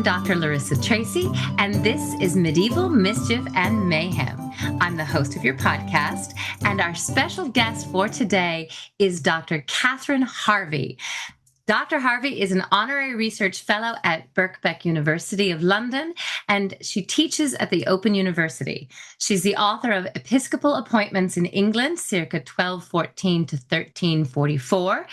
Dr. Larissa Tracy, and this is Medieval Mischief and Mayhem. I'm the host of your podcast, and our special guest for today is Dr. Katherine Harvey. Dr. Harvey is an honorary research fellow at Birkbeck University of London, and she teaches at the Open University. She's the author of Episcopal Appointments in England, circa 1214 to 1344,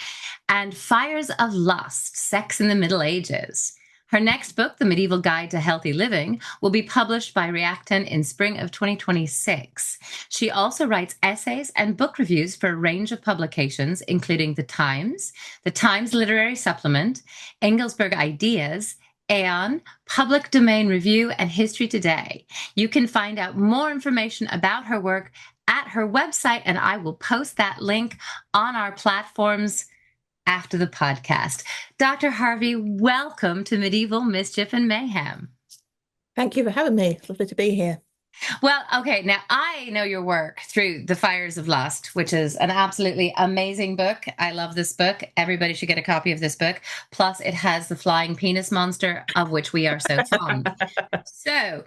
and Fires of Lust, Sex in the Middle Ages. Her next book, The Medieval Guide to Healthy Living, will be published by Reacton in spring of 2026. She also writes essays and book reviews for a range of publications, including The Times Literary Supplement, Engelsberg Ideas, Aeon, Public Domain Review, and History Today. You can find out more information about her work at her website, and I will post that link on our platforms after the podcast. Dr. Harvey, welcome to Medieval Mischief and Mayhem. Thank you for having me. It's lovely to be here. Well, okay, now I know your work through The Fires of Lust, which is an absolutely amazing book. I love this book. Everybody should get a copy of this book. Plus, it has the flying penis monster, of which we are so fond. So,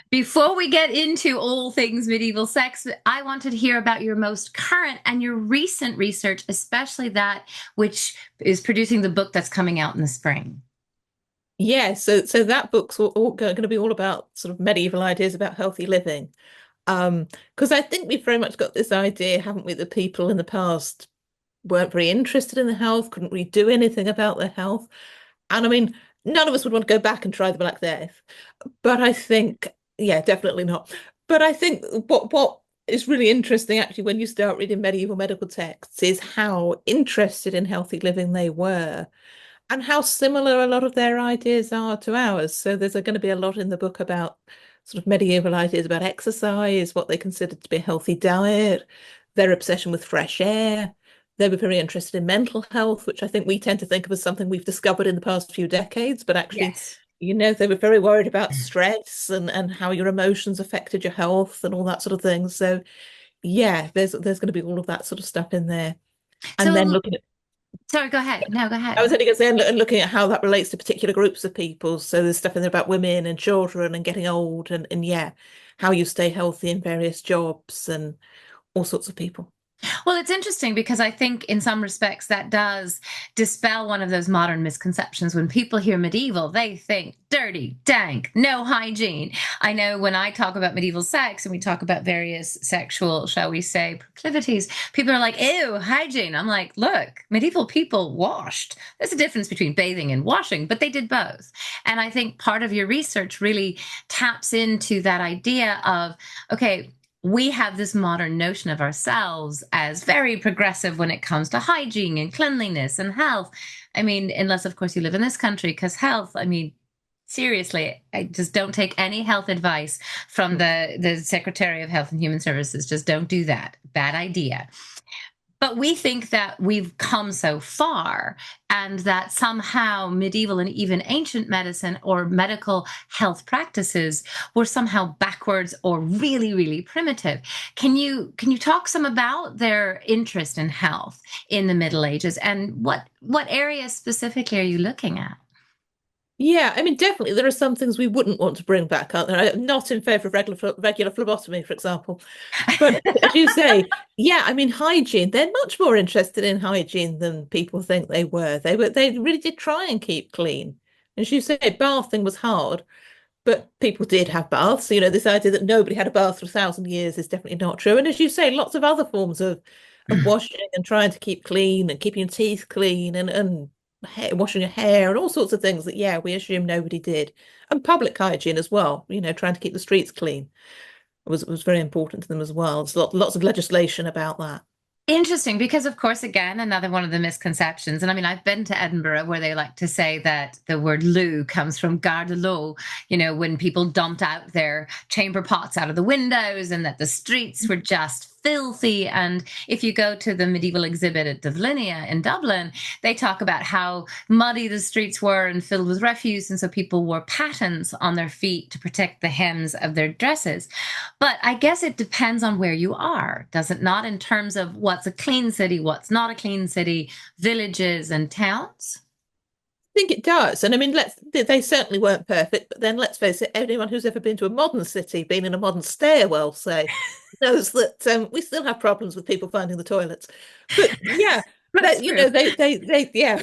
before we get into all things medieval sex, I wanted to hear about your most current and your recent research, especially that which is producing the book that's coming out in the spring. Yeah, so that book's all going to be all about sort of medieval ideas about healthy living. Because I think we've very much got this idea, haven't we, that people in the past weren't very interested in their health, couldn't really do anything about their health. And I mean, none of us would want to go back and try the Black Death. But I think, yeah, definitely not. But I think what is really interesting, actually, when you start reading medieval medical texts, is how interested in healthy living they were, and how similar a lot of their ideas are to ours. So there's going to be a lot in the book about sort of medieval ideas about exercise, what they considered to be a healthy diet, their obsession with fresh air. They were very interested in mental health, which I think we tend to think of as something we've discovered in the past few decades. But actually, Yes. They were very worried about stress and how your emotions affected your health and all that sort of thing. So yeah, there's going to be all of that sort of stuff in there. And then looking at Sorry, go ahead. No, go ahead. I was only going to say, and looking at how that relates to particular groups of people. So there's stuff in there about women and children and getting old and yeah, how you stay healthy in various jobs and all sorts of people. Well, it's interesting because I think in some respects that does dispel one of those modern misconceptions. When people hear medieval, they think dirty, dank, no hygiene. I know when I talk about medieval sex and we talk about various sexual, shall we say, proclivities, people are like, ew, hygiene. I'm like, look, medieval people washed. There's a difference between bathing and washing, but they did both. And I think part of your research really taps into that idea of, okay, we have this modern notion of ourselves as very progressive when it comes to hygiene and cleanliness and health. I mean, unless, of course, you live in this country, because health, I mean, seriously, I just don't take any health advice from the Secretary of Health and Human Services. Just don't do that. Bad idea. But we think that we've come so far and that somehow medieval and even ancient medicine or medical health practices were somehow backwards or really, really primitive. Can you talk some about their interest in health in the Middle Ages and what areas specifically are you looking at? Yeah, I mean, definitely there are some things we wouldn't want to bring back, aren't there? I'm not in favour of regular phlebotomy, for example. But as you say, yeah, I mean, hygiene, they're much more interested in hygiene than people think they were. They really did try and keep clean. As you say, bathing was hard, but people did have baths. This idea that nobody had a bath for 1,000 years is definitely not true. And as you say, lots of other forms of washing and trying to keep clean and keeping your teeth clean and washing your hair and all sorts of things that, yeah, we assume nobody did. And public hygiene as well, trying to keep the streets clean was very important to them as well. There's lots of legislation about that. Interesting, because of course, again, another one of the misconceptions, and I mean, I've been to Edinburgh where they like to say that the word loo comes from garde l'eau, when people dumped out their chamber pots out of the windows and that the streets were just filthy. And if you go to the medieval exhibit at Duvlinia in Dublin, they talk about how muddy the streets were and filled with refuse. And so people wore pattens on their feet to protect the hems of their dresses. But I guess it depends on where you are, does it not, in terms of what's a clean city, what's not a clean city, villages and towns? think it does. And I mean, they certainly weren't perfect, but then let's face it, anyone who's ever been to a modern city, been in a modern stairwell, say, knows that we still have problems with people finding the toilets. But yeah, That's that true. yeah.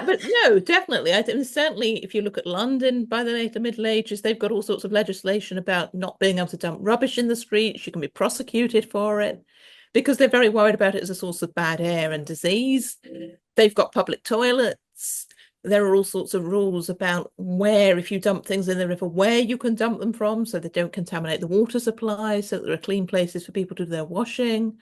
But no, definitely. I think certainly if you look at London by the later Middle Ages, they've got all sorts of legislation about not being able to dump rubbish in the streets. You can be prosecuted for it because they're very worried about it as a source of bad air and disease. They've got public toilets. There are all sorts of rules about where, if you dump things in the river, where you can dump them from so they don't contaminate the water supply, so that there are clean places for people to do their washing.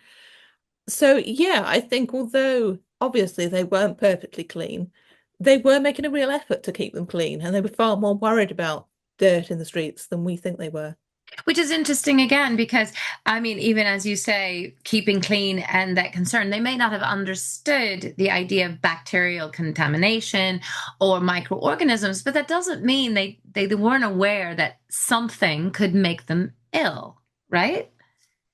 So, yeah, I think although obviously they weren't perfectly clean, they were making a real effort to keep them clean, and they were far more worried about dirt in the streets than we think they were. Which is interesting again, because I mean, even as you say, keeping clean and that concern, they may not have understood the idea of bacterial contamination or microorganisms, but that doesn't mean they weren't aware that something could make them ill, right?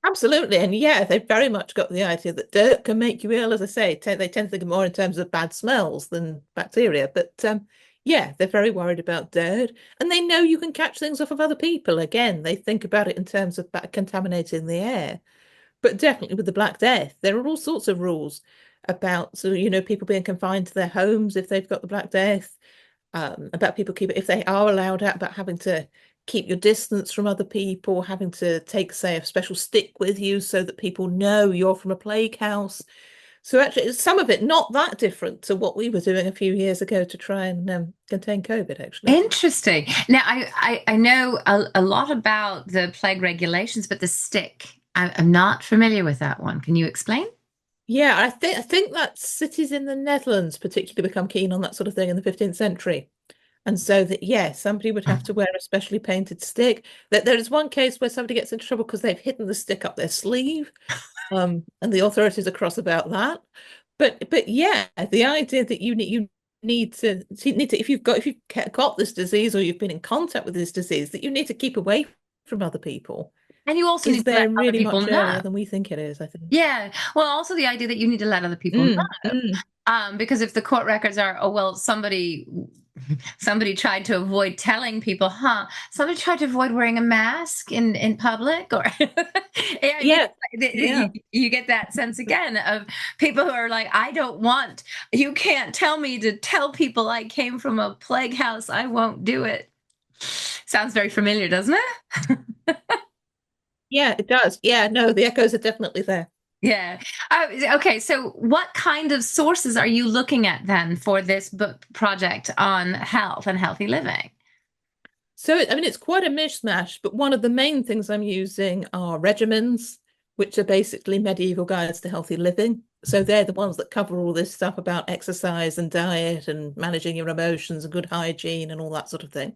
Absolutely. And yeah, they've very much got the idea that dirt can make you ill. As I say, they tend to think more in terms of bad smells than bacteria. But yeah, they're very worried about dirt. And they know you can catch things off of other people. Again, they think about it in terms of contaminating the air. But definitely with the Black Death, there are all sorts of rules about, so, people being confined to their homes if they've got the Black Death, about people if they are allowed out, about having to keep your distance from other people, having to take, say, a special stick with you so that people know you're from a plague house. So actually, some of it not that different to what we were doing a few years ago to try and contain COVID, actually. Interesting. Now, I know a lot about the plague regulations, but the stick, I'm not familiar with that one. Can you explain? Yeah, I think that cities in the Netherlands particularly become keen on that sort of thing in the 15th century. And so that, yeah, somebody would have to wear a specially painted stick. That there is one case where somebody gets into trouble because they've hidden the stick up their sleeve, and the authorities are cross about that. But yeah, the idea that you need to if you've got this disease or you've been in contact with this disease, that you need to keep away from other people And you also is need to let there other really people much know. earlier than we think it is, I think. Yeah. Well, also the idea that you need to let other people Mm, know. mm. Because if the court records are, oh well, somebody tried to avoid telling people, somebody tried to avoid wearing a mask in public, or yeah, Yeah, yeah. you get that sense again of people who are like, I don't want, you can't tell me to tell people I came from a plague house. I won't do it. Sounds very familiar, doesn't it? Yeah, it does. Yeah, no, the echoes are definitely there. Yeah. Okay. So, what kind of sources are you looking at then for this book project on health and healthy living? So, I mean, it's quite a mishmash, but one of the main things I'm using are regimens, which are basically medieval guides to healthy living. So they're the ones that cover all this stuff about exercise and diet and managing your emotions and good hygiene and all that sort of thing.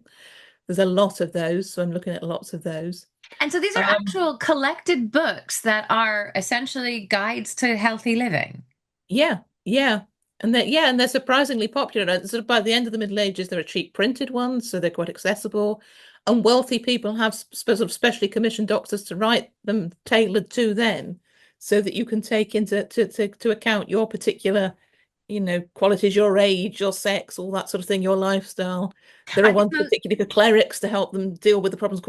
There's a lot of those, so I'm looking at lots of those. And so, these are Um, actual collected books that are essentially guides to healthy living. yeah, yeah. And they're surprisingly popular. And sort of by the end of the Middle Ages, there are cheap printed ones, so they're quite accessible. And wealthy people have sort of specially commissioned doctors to write them tailored to them, so that you can take into to account your particular, qualities, your age, your sex, all that sort of thing, your lifestyle. There are Are these ones particularly for clerics to help them deal with the problems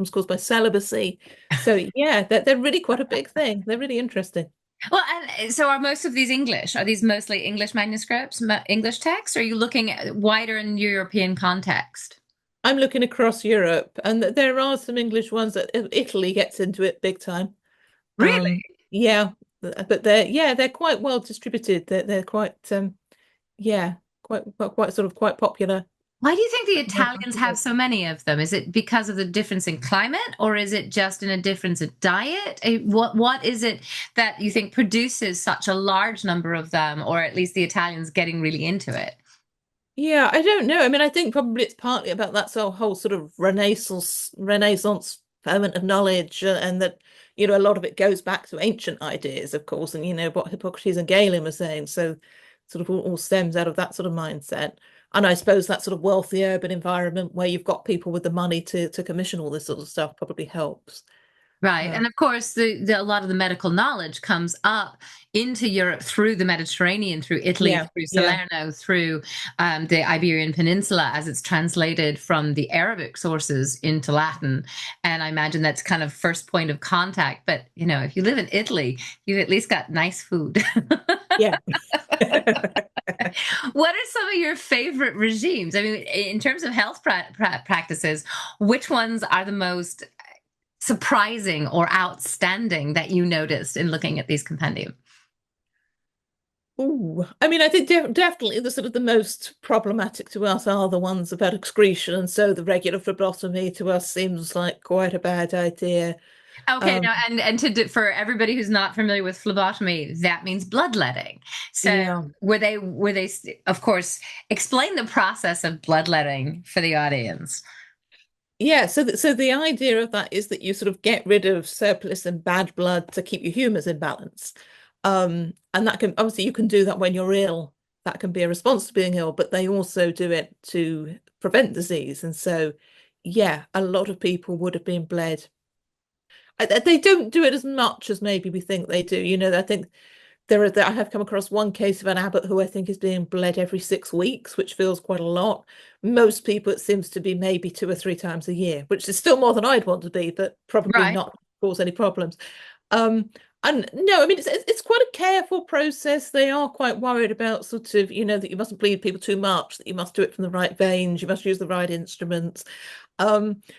caused by celibacy. So yeah, they're really quite a big thing. They're really interesting. well, and so are most of these English? Are these mostly English manuscripts, English text? Or are you looking at wider in European context? I'm looking across Europe, and there are some English ones that Italy gets into it big time. Really? Yeah, but they're quite well distributed. They're quite yeah, quite sort of quite popular. Why do you think the Italians have so many of them? Is it because of the difference in climate, or is it just in a difference in diet? What is it that you think produces such a large number of them, or at least the Italians getting really into it? Yeah, I don't know. I mean, I think probably it's partly about that whole sort of Renaissance ferment of knowledge, and that a lot of it goes back to ancient ideas, of course, and what Hippocrates and Galen were saying. So, sort of all stems out of that sort of mindset. And I suppose that sort of wealthy urban environment where you've got people with the money to commission all this sort of stuff probably helps. Right. And of course, a lot of the medical knowledge comes up into Europe through the Mediterranean, through Italy, Yeah, through yeah, Salerno, through the Iberian Peninsula, as it's translated from the Arabic sources into Latin. And I imagine that's kind of first point of contact. But, if you live in Italy, you've at least got nice food. yeah. What are some of your favorite regimes? I mean, in terms of health practices, which ones are the most surprising or outstanding that you noticed in looking at these compendium? Ooh, I mean, I think definitely the sort of the most problematic to us are the ones about excretion, and so the regular phlebotomy to us seems like quite a bad idea. Okay, Um, now and for everybody who's not familiar with phlebotomy, that means bloodletting. So yeah, were they of course explain the process of bloodletting for the audience? yeah. So the idea of that is that you sort of get rid of surplus and bad blood to keep your humors in balance. And that can obviously you can do that when you're ill. That can be a response to being ill, but they also do it to prevent disease. And so, yeah, a lot of people would have been bled. They don't do it as much as maybe we think they do. I think I have come across one case of an abbot who I think is being bled every 6 weeks, which feels quite a lot. Most people, it seems to be maybe 2 or 3 times a year, which is still more than I'd want to be, but probably Right. not cause any problems. Um, and no, I mean it's quite a careful process. They are quite worried about sort of, that you mustn't bleed people too much, that you must do it from the right veins, you must use the right instruments.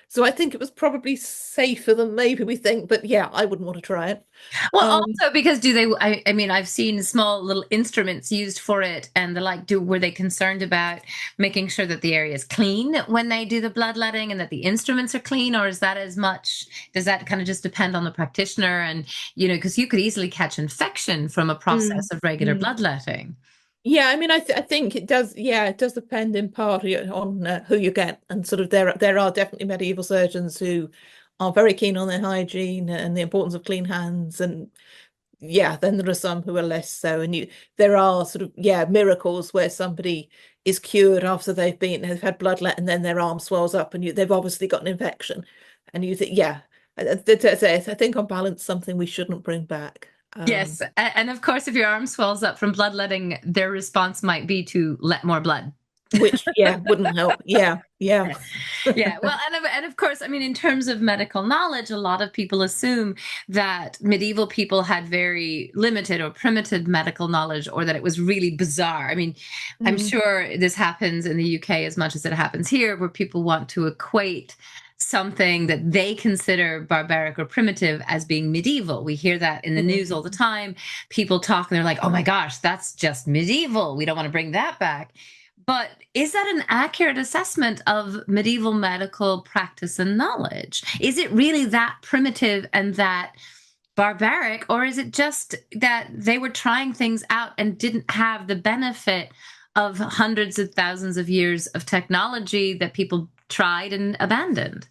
So I think it was probably safer than maybe we think, but yeah, I wouldn't want to try it. Well, Um, also because do they? I mean, I've seen small little instruments used for it, and the like. Were they concerned about making sure that the area is clean when they do the bloodletting, and that the instruments are clean, or is that as much? Does that kind of just depend on the practitioner? And because you could easily catch infection from a mm, process of regular mm. bloodletting. Yeah, I mean, I think it does. Yeah, it does depend in part on who you get, and sort of there are definitely medieval surgeons who are very keen on their hygiene and the importance of clean hands, and yeah, then there are some who are less so, and there are sort of miracles where somebody is cured after they've had bloodlet, and then their arm swells up, and they've obviously got an infection, and you think I think on balance something we shouldn't bring back. Yes, and of course, if your arm swells up from bloodletting, their response might be to let more blood. Which wouldn't help. Yeah, yeah. Yeah, well, and of course, I mean, in terms of medical knowledge, a lot of people assume that medieval people had very limited or primitive medical knowledge, or that it was really bizarre. I mean, I'm Mm. sure this happens in the UK as much as it happens here, where people want to equate something that they consider barbaric or primitive as being medieval. We hear that in the news all the time. People talk and they're like, oh my gosh, that's just medieval. We don't want to bring that back. But is that an accurate assessment of medieval medical practice and knowledge? Is it really that primitive and that barbaric, or is it just that they were trying things out and didn't have the benefit of hundreds of thousands of years of technology that people tried and abandoned?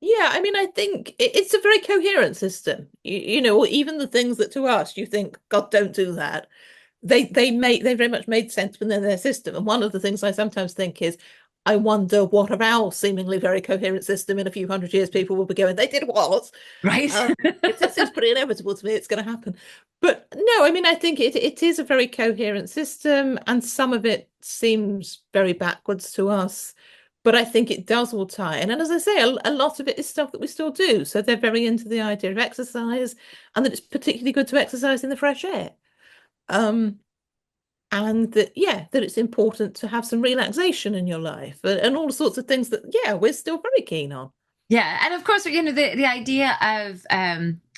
Yeah, I mean, I think it's a very coherent system. Even the things that to us you think, God, don't do that. They very much made sense within their system. And one of the things I sometimes think is, I wonder what of our seemingly very coherent system in a few hundred years people will be going, they did what? Right? It seems pretty inevitable to me it's going to happen. But no, I mean, I think it is a very coherent system, and some of it seems very backwards to us. But I think it does all tie in. And as I say, a lot of it is stuff that we still do. So they're very into the idea of exercise, and that it's particularly good to exercise in the fresh air. Um, and that it's important to have some relaxation in your life, and all sorts of things that, we're still very keen on. Yeah, and of course, the idea of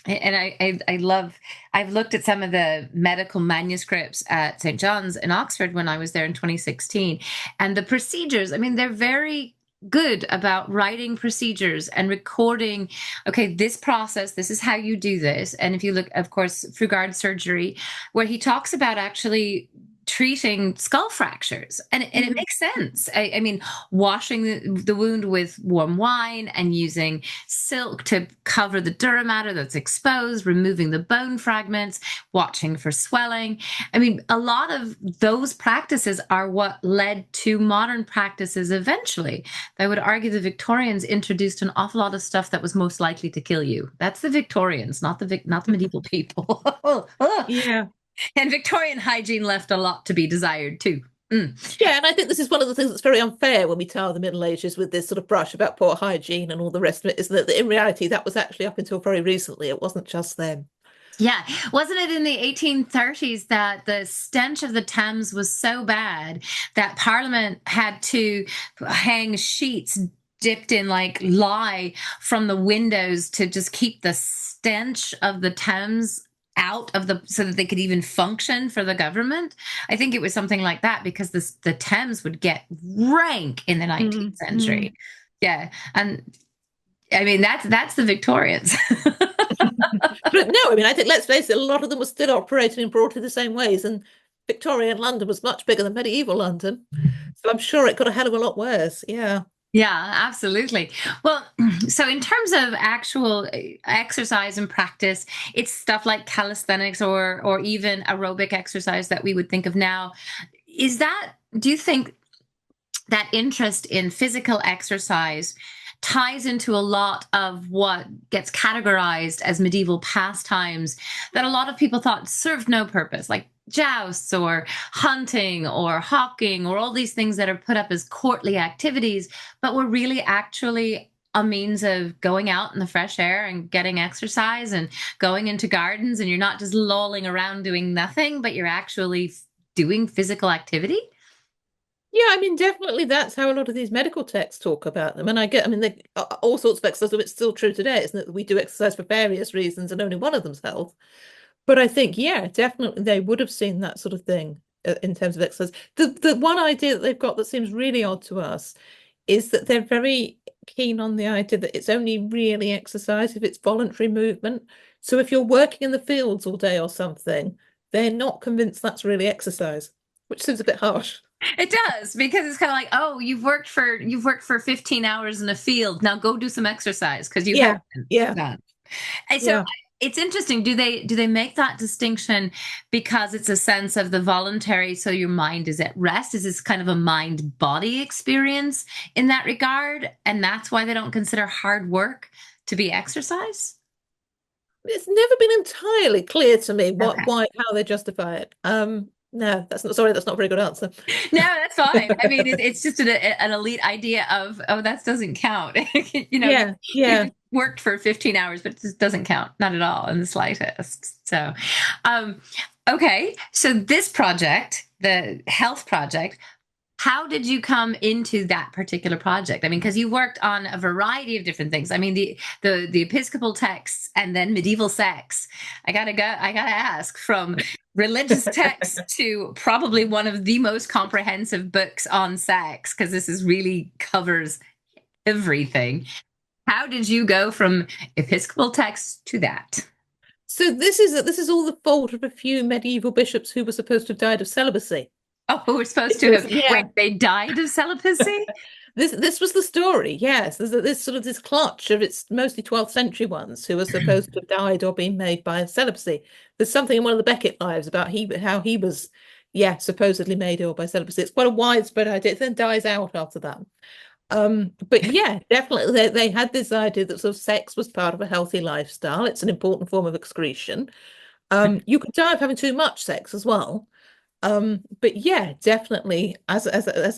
and I love. I've looked at some of the medical manuscripts at St. John's in Oxford when I was there in 2016, and the procedures. I mean, they're very good about writing procedures and recording. Okay, this process. This is how you do this. And if you look, of course, Fugard surgery, where he talks about actually treating skull fractures. And it makes sense. I mean, washing the wound with warm wine and using silk to cover the dura mater that's exposed, removing the bone fragments, watching for swelling. I mean, a lot of those practices are what led to modern practices eventually. I would argue the Victorians introduced an awful lot of stuff that was most likely to kill you. That's the Victorians, not the medieval people. Yeah. And Victorian hygiene left a lot to be desired too. Mm. Yeah, and I think this is one of the things that's very unfair when we tar the Middle Ages with this sort of brush about poor hygiene and all the rest of it, is that in reality that was actually up until very recently. It wasn't just them. Yeah. Wasn't it in the 1830s that the stench of the Thames was so bad that Parliament had to hang sheets dipped in like lye from the windows to just keep the stench of the Thames out of the so that they could even function for the government? I think it was something like that because the Thames would get rank in the 19th century. Yeah. And I mean that's the Victorians. But no, I mean, I think, let's face it, a lot of them were still operating in broadly the same ways. And Victorian London was much bigger than medieval London. So I'm sure it got a hell of a lot worse. Yeah. Yeah, absolutely. Well, so in terms of actual exercise and practice, it's stuff like calisthenics or even aerobic exercise that we would think of now. Do you think that interest in physical exercise ties into a lot of what gets categorized as medieval pastimes that a lot of people thought served no purpose, like jousts or hunting or hawking or all these things that are put up as courtly activities, but were really actually a means of going out in the fresh air and getting exercise and going into gardens, and you're not just lolling around doing nothing, but you're actually doing physical activity? Yeah, I mean, definitely that's how a lot of these medical texts talk about them. And I mean, all sorts of exercise, it's still true today, isn't it? That we do exercise for various reasons and only one of them's health. But I think, yeah, definitely they would have seen that sort of thing in terms of exercise. The one idea that they've got that seems really odd to us is that they're very keen on the idea that it's only really exercise if it's voluntary movement. So if you're working in the fields all day or something, they're not convinced that's really exercise, which seems a bit harsh. It does, because it's kind of like, oh, you've worked for 15 hours in a field. Now go do some exercise because you Yeah, haven't yeah, done. And so yeah. it's interesting. Do they make that distinction because it's a sense of the voluntary, so your mind is at rest? Is this kind of a mind body experience in that regard? And that's why they don't consider hard work to be exercise? It's never been entirely clear to me Okay. how they justify it. No, that's not, sorry, that's not a very good answer. No, that's fine. I mean, it's just an elite idea of, oh, that doesn't count. Yeah, You yeah. just worked for 15 hours, but it just doesn't count, not at all in the slightest. So, um, okay. So this project, the health project, how did you come into that particular project? I mean, because you worked on a variety of different things. I mean, the Episcopal texts and then medieval sex. I gotta ask, from religious texts to probably one of the most comprehensive books on sex, because this is really covers everything. How did you go from Episcopal texts to that? So this is all the fault of a few medieval bishops who were supposed to have died of celibacy. Oh, we're supposed to Because have, yeah, wait, they died of celibacy? this was the story. Yes, there's this sort of this clutch of, it's mostly 12th century ones who are supposed to have died or been made by celibacy. There's something in one of the Becket lives about how he was, yeah, supposedly made ill by celibacy. It's quite a widespread idea. It then dies out after that. But yeah, definitely they had this idea that sort of sex was part of a healthy lifestyle. It's an important form of excretion. You could die of having too much sex as well. But yeah, definitely as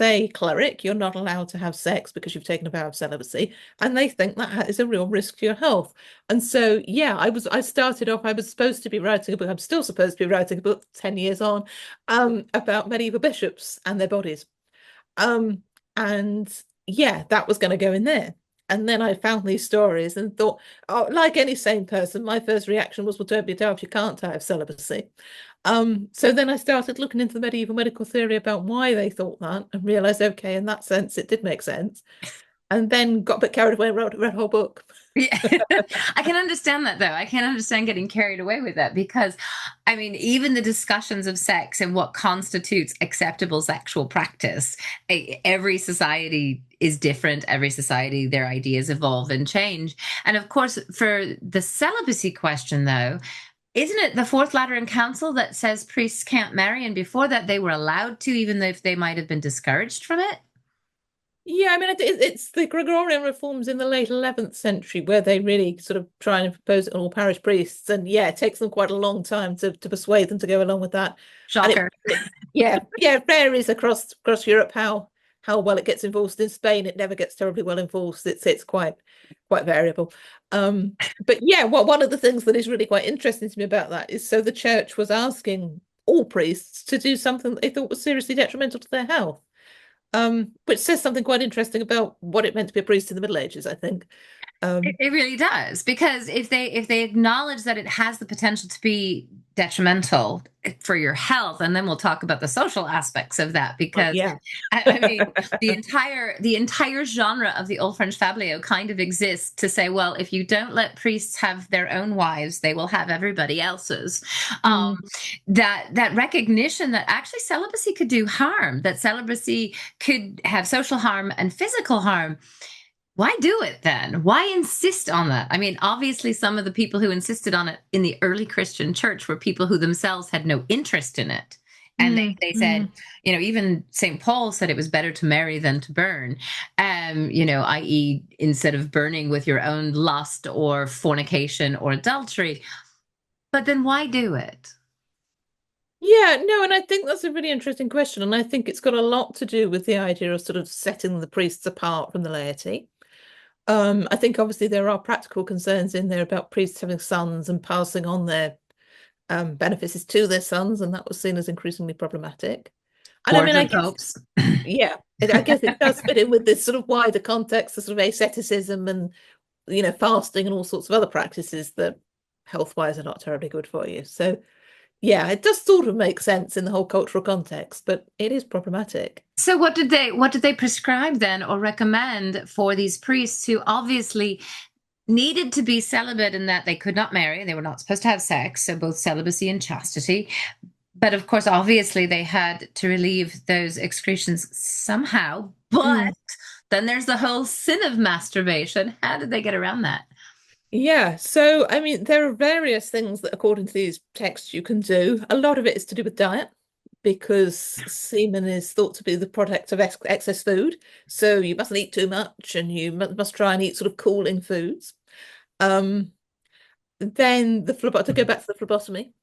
a cleric, you're not allowed to have sex because you've taken a vow of celibacy, and they think that is a real risk to your health. And so yeah, I started off, I was supposed to be writing a book, I'm still supposed to be writing a book 10 years on, about medieval bishops and their bodies. Um, and yeah, that was going to go in there. And then I found these stories and thought, oh, like any sane person, my first reaction was, well, don't be daft, you can't die of celibacy. So then I started looking into the medieval medical theory about why they thought that, and realized, okay, in that sense, it did make sense. and then got a bit carried away and read a whole book. Yeah. I can understand that though. I can understand getting carried away with that because, I mean, even the discussions of sex and what constitutes acceptable sexual practice, every society is different. Every society, their ideas evolve and change. And of course, for the celibacy question, though, isn't it the Fourth Lateran Council that says priests can't marry? And before that, they were allowed to, even though if they might have been discouraged from it? Yeah, I mean, it's the Gregorian reforms in the late 11th century where they really sort of try and propose it on all parish priests. And yeah, it takes them quite a long time to persuade them to go along with that. And Shocker. yeah, it varies across Europe how well it gets enforced. In Spain, it never gets terribly well enforced. It's quite variable. But yeah, one of the things that is really quite interesting to me about that is so the church was asking all priests to do something that they thought was seriously detrimental to their health. Which says something quite interesting about what it meant to be a priest in the Middle Ages, I think. It really does because if they acknowledge that it has the potential to be detrimental for your health, and then we'll talk about the social aspects of that because Yeah. I mean the entire genre of the Old French Fablio kind of exists to say, well, if you don't let priests have their own wives, they will have everybody else's. Um, Mm. that recognition that actually celibacy could do harm, that celibacy could have social harm and physical harm. Why do it then? Why insist on that? I mean, obviously, some of the people who insisted on it in the early Christian church were people who themselves had no interest in it. And they said, Mm. even St. Paul said it was better to marry than to burn, i.e., instead of burning with your own lust or fornication or adultery. But then why do it? Yeah, no, and I think that's a really interesting question. And I think it's got a lot to do with the idea of sort of setting the priests apart from the laity. I think obviously there are practical concerns in there about priests having sons and passing on their benefices to their sons, and that was seen as increasingly problematic. And I mean, I Wardrobe guess, popes. yeah, I guess it does fit in with this sort of wider context of sort of asceticism and, fasting and all sorts of other practices that health-wise are not terribly good for you. So, yeah, it does sort of make sense in the whole cultural context, but it is problematic. So what did they prescribe then or recommend for these priests who obviously needed to be celibate in that they could not marry, they were not supposed to have sex, so both celibacy and chastity. But of course, obviously, they had to relieve those excretions somehow. But Mm. then there's the whole sin of masturbation. How did they get around that? Yeah, so I mean, there are various things that, according to these texts, you can do. A lot of it is to do with diet, because semen is thought to be the product of excess food. So you mustn't eat too much, and you must try and eat sort of cooling foods. Um, then to go back to the phlebotomy.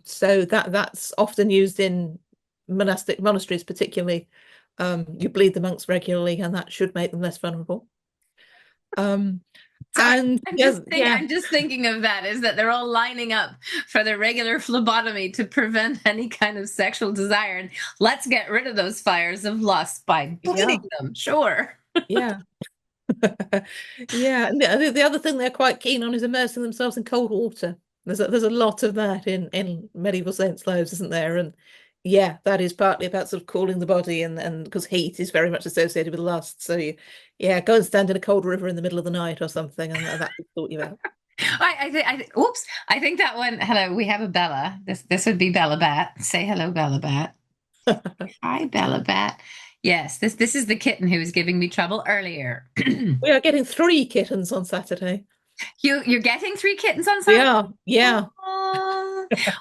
So that's often used in monastic monasteries, particularly. You bleed the monks regularly, and that should make them less vulnerable. Um, Sorry, and I'm yeah, just think yeah, I'm just thinking of that is that they're all lining up for the regular phlebotomy to prevent any kind of sexual desire. And let's get rid of those fires of lust by yeah, bleeding them. Sure. yeah. Yeah, and the other thing they're quite keen on is immersing themselves in cold water. There's a lot of that in medieval saints' lives, isn't there? And yeah, that is partly about sort of cooling the body, and because heat is very much associated with lust. So yeah, go and stand in a cold river in the middle of the night or something, and that will sort you out. Oops, I think that one. Hello, we have a Bella. This would be Bella Bat. Say hello, Bella Bat. Hi, Bella Bat. Yes, this is the kitten who was giving me trouble earlier. We are getting 3 kittens on Saturday. You're getting 3 kittens on We Saturday? are, yeah. Aw.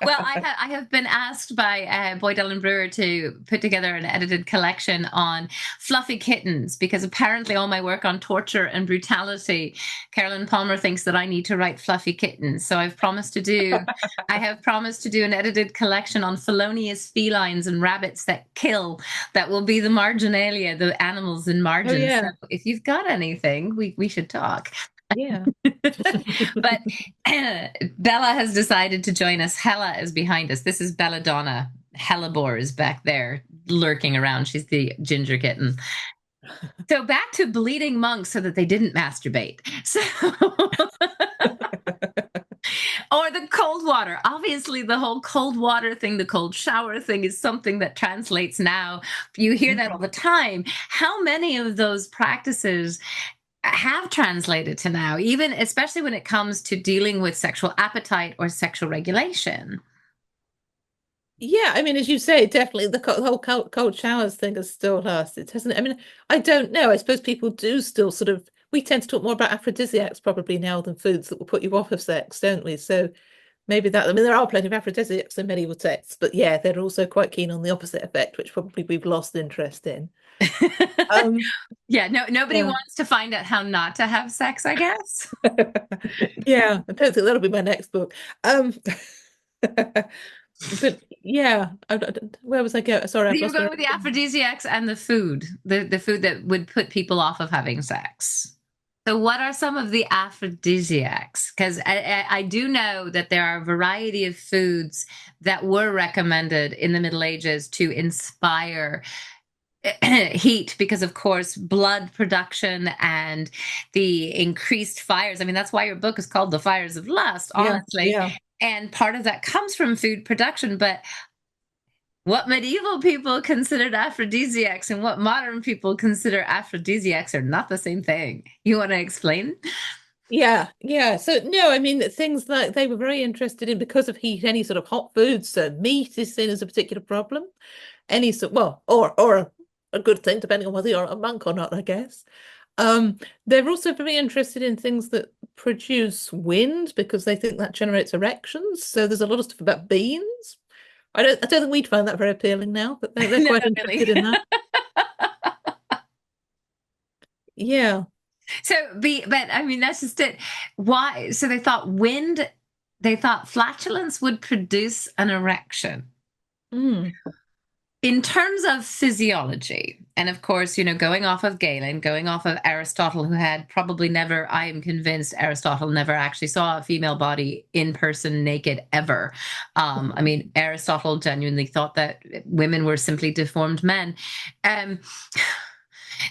Well, I have been asked by Boyd Ellen Brewer to put together an edited collection on fluffy kittens because apparently all my work on torture and brutality, Carolyn Palmer thinks that I need to write fluffy kittens. So I have promised to do an edited collection on felonious felines and rabbits that kill. That will be the marginalia, the animals in Oh margins. So yeah, if you've got anything, we should talk. yeah. But Bella has decided to join us. Hella is behind us. This is Belladonna. Hellebore is back there lurking around. She's the ginger kitten. So back to bleeding monks so that they didn't masturbate. So Or the cold water. Obviously, the whole cold water thing, the cold shower thing is something that translates now. You hear that all the time. How many of those practices have translated to now, even especially when it comes to dealing with sexual appetite or sexual regulation? Yeah, I mean, as you say, definitely the whole cold showers thing has still lasted, hasn't it? I mean, I don't know. I suppose people do still sort of, we tend to talk more about aphrodisiacs probably now than foods that will put you off of sex, don't we? So maybe that, I mean, there are plenty of aphrodisiacs in medieval texts, but yeah, they're also quite keen on the opposite effect, which probably we've lost interest in. Um, Yeah, no, nobody yeah. wants to find out how not to have sex, I guess. Yeah, I don't think that'll be my next book. Um, but yeah, where was I going? Sorry, I've You lost go where I with the was aphrodisiacs and the food, the food that would put people off of having sex. So, what are some of the aphrodisiacs? Because I do know that there are a variety of foods that were recommended in the Middle Ages to inspire heat, because, of course, blood production and the increased fires. I mean, that's why your book is called The Fires of Lust, Yeah, honestly. yeah. And part of that comes from food production. But what medieval people considered aphrodisiacs and what modern people consider aphrodisiacs are not the same thing. You want to explain? Yeah, yeah. So no, I mean things like they were very interested in because of heat, any sort of hot foods. So meat is seen as a particular problem. Any sort, well, or a good thing, depending on whether you're a monk or not, I guess. They're also very interested in things that produce wind because they think that generates erections. So there's a lot of stuff about beans. I don't think we'd find that very appealing now, but they're No, quite not interested really. in that. Yeah. So, but I mean, that's just it. Why? So they thought flatulence would produce an erection. Mm. In terms of physiology, and of course, going off of Galen, going off of Aristotle, who had probably never, I am convinced Aristotle never actually saw a female body in person naked ever. I mean, Aristotle genuinely thought that women were simply deformed men. Um,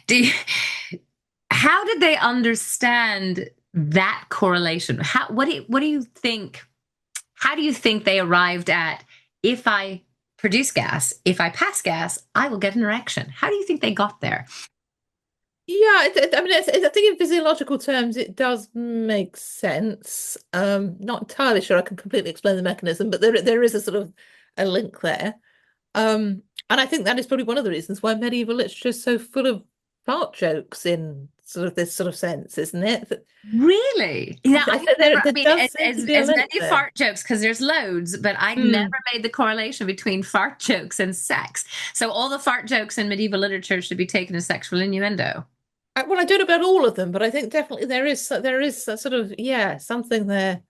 do you, how did they understand that correlation? What do you think? How do you think they arrived at, if I produce gas, if I pass gas, I will get an erection? How do you think they got there? Yeah, I mean, I think in physiological terms, it does make sense. Not entirely sure I can completely explain the mechanism, but there is a sort of a link there. And I think that is probably one of the reasons why medieval literature is so full of fart jokes in sort of this sort of sense, isn't it? Really? Yeah, I have never, I There mean, does seem to be a as link many there. fart jokes, because there's loads, but I'd never Hmm. made the correlation between fart jokes and sex. So all the fart jokes in medieval literature should be taken as sexual innuendo. Well, I don't know about all of them, but I think definitely there is a sort of yeah something there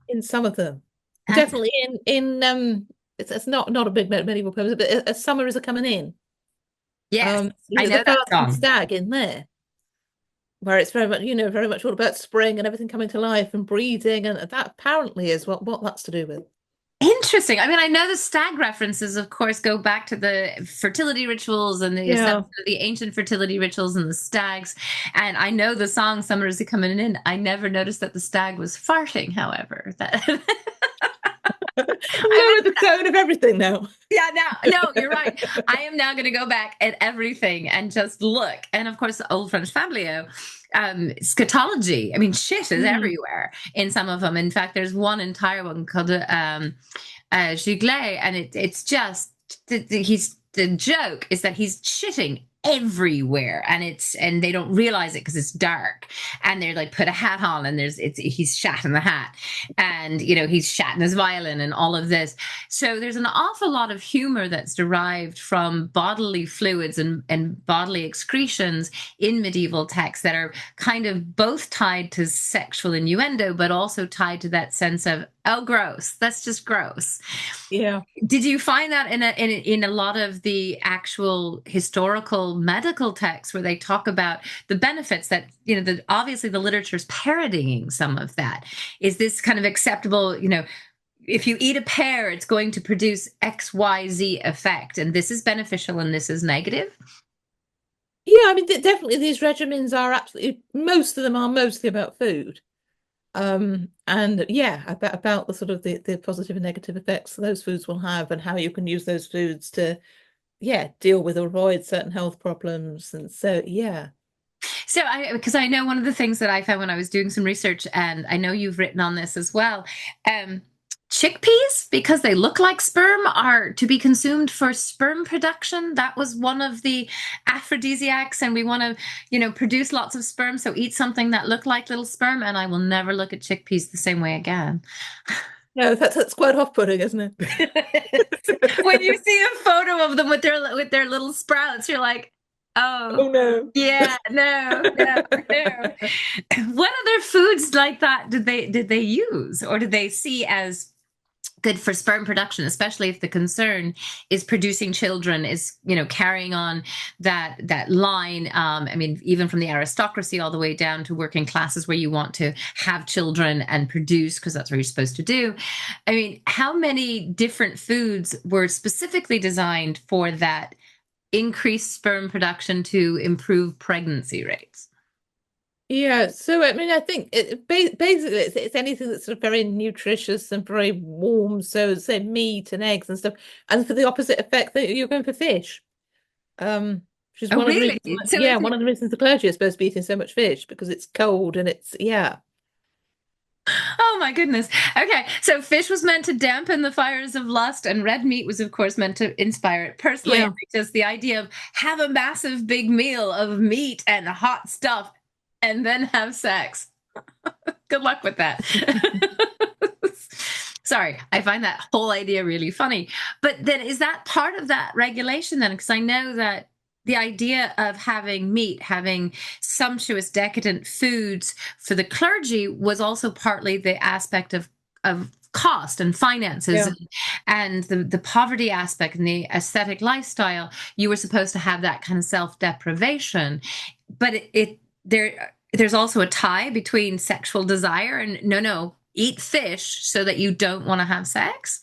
in some of them. That's, Definitely in it's not a big medieval poem, but as summer is a coming in. yes, I The know that fast and song. stag in there, where it's very much very much all about spring and everything coming to life and breeding, and that apparently is what that's to do with. Interesting. I mean, I know the stag references, of course, go back to the fertility rituals and the Yeah. establishment of the ancient fertility rituals and the stags. And I know the song "Summer Is Coming In." I never noticed that the stag was farting. However, that Lower the tone of everything now. yeah, no, you're right. I am now going to go back at everything and just look. And of course, the old French Fablio, scatology. I mean, shit is Mm. everywhere in some of them. In fact, there's one entire one called Giglet, and it's just the joke is that he's shitting everywhere, and they don't realize it because it's dark, and they're like, put a hat on, and he's shat in the hat, and he's shat in his violin and all of this. So there's an awful lot of humor that's derived from bodily fluids and bodily excretions in medieval texts that are kind of both tied to sexual innuendo, but also tied to that sense of, oh, gross, that's just gross. Yeah. Did you find that in a lot of the actual historical medical texts where they talk about the benefits that obviously the literature is parodying some of that? Is this kind of acceptable? If you eat a pear, it's going to produce XYZ effect, and this is beneficial and this is negative. Yeah, I mean, definitely these regimens are absolutely, most of them are mostly about food. And yeah, about the sort of the positive and negative effects those foods will have and how you can use those foods to, yeah, deal with or avoid certain health problems. And so, yeah. So because I know one of the things that I found when I was doing some research, and I know you've written on this as well, chickpeas, because they look like sperm, are to be consumed for sperm production. That was one of the aphrodisiacs, and we want to, produce lots of sperm. So eat something that looked like little sperm, and I will never look at chickpeas the same way again. No, that's quite off-putting, isn't it? When you see a photo of them with their little sprouts, you're like, oh, Oh no. yeah, no, no, no. What other foods like that did they use, or did they see as good for sperm production, especially if the concern is producing children, is carrying on that line? I mean, even from the aristocracy all the way down to working classes, where you want to have children and produce because that's what you're supposed to do. I mean, how many different foods were specifically designed for that increased sperm production to improve pregnancy rates? Yeah, so I mean, I think basically it's anything that's sort of very nutritious and very warm. So say meat and eggs and stuff, and for the opposite effect that you're going for fish, which is Oh, one of the really? reasons. So Yeah, one of the reasons the clergy are supposed to be eating so much fish because it's cold and it's yeah, oh my goodness. Okay, so fish was meant to dampen the fires of lust, and red meat was, of course, meant to inspire it. Personally, I yeah. think just the idea of have a massive big meal of meat and hot stuff, and then have sex. Good luck with that. Sorry, I find that whole idea really funny. But then is that part of that regulation then? Because I know that the idea of having meat, having sumptuous, decadent foods for the clergy was also partly the aspect of cost and finances, Yeah. and the poverty aspect and the aesthetic lifestyle. You were supposed to have that kind of self-deprivation, but there's also a tie between sexual desire and no, eat fish so that you don't want to have sex.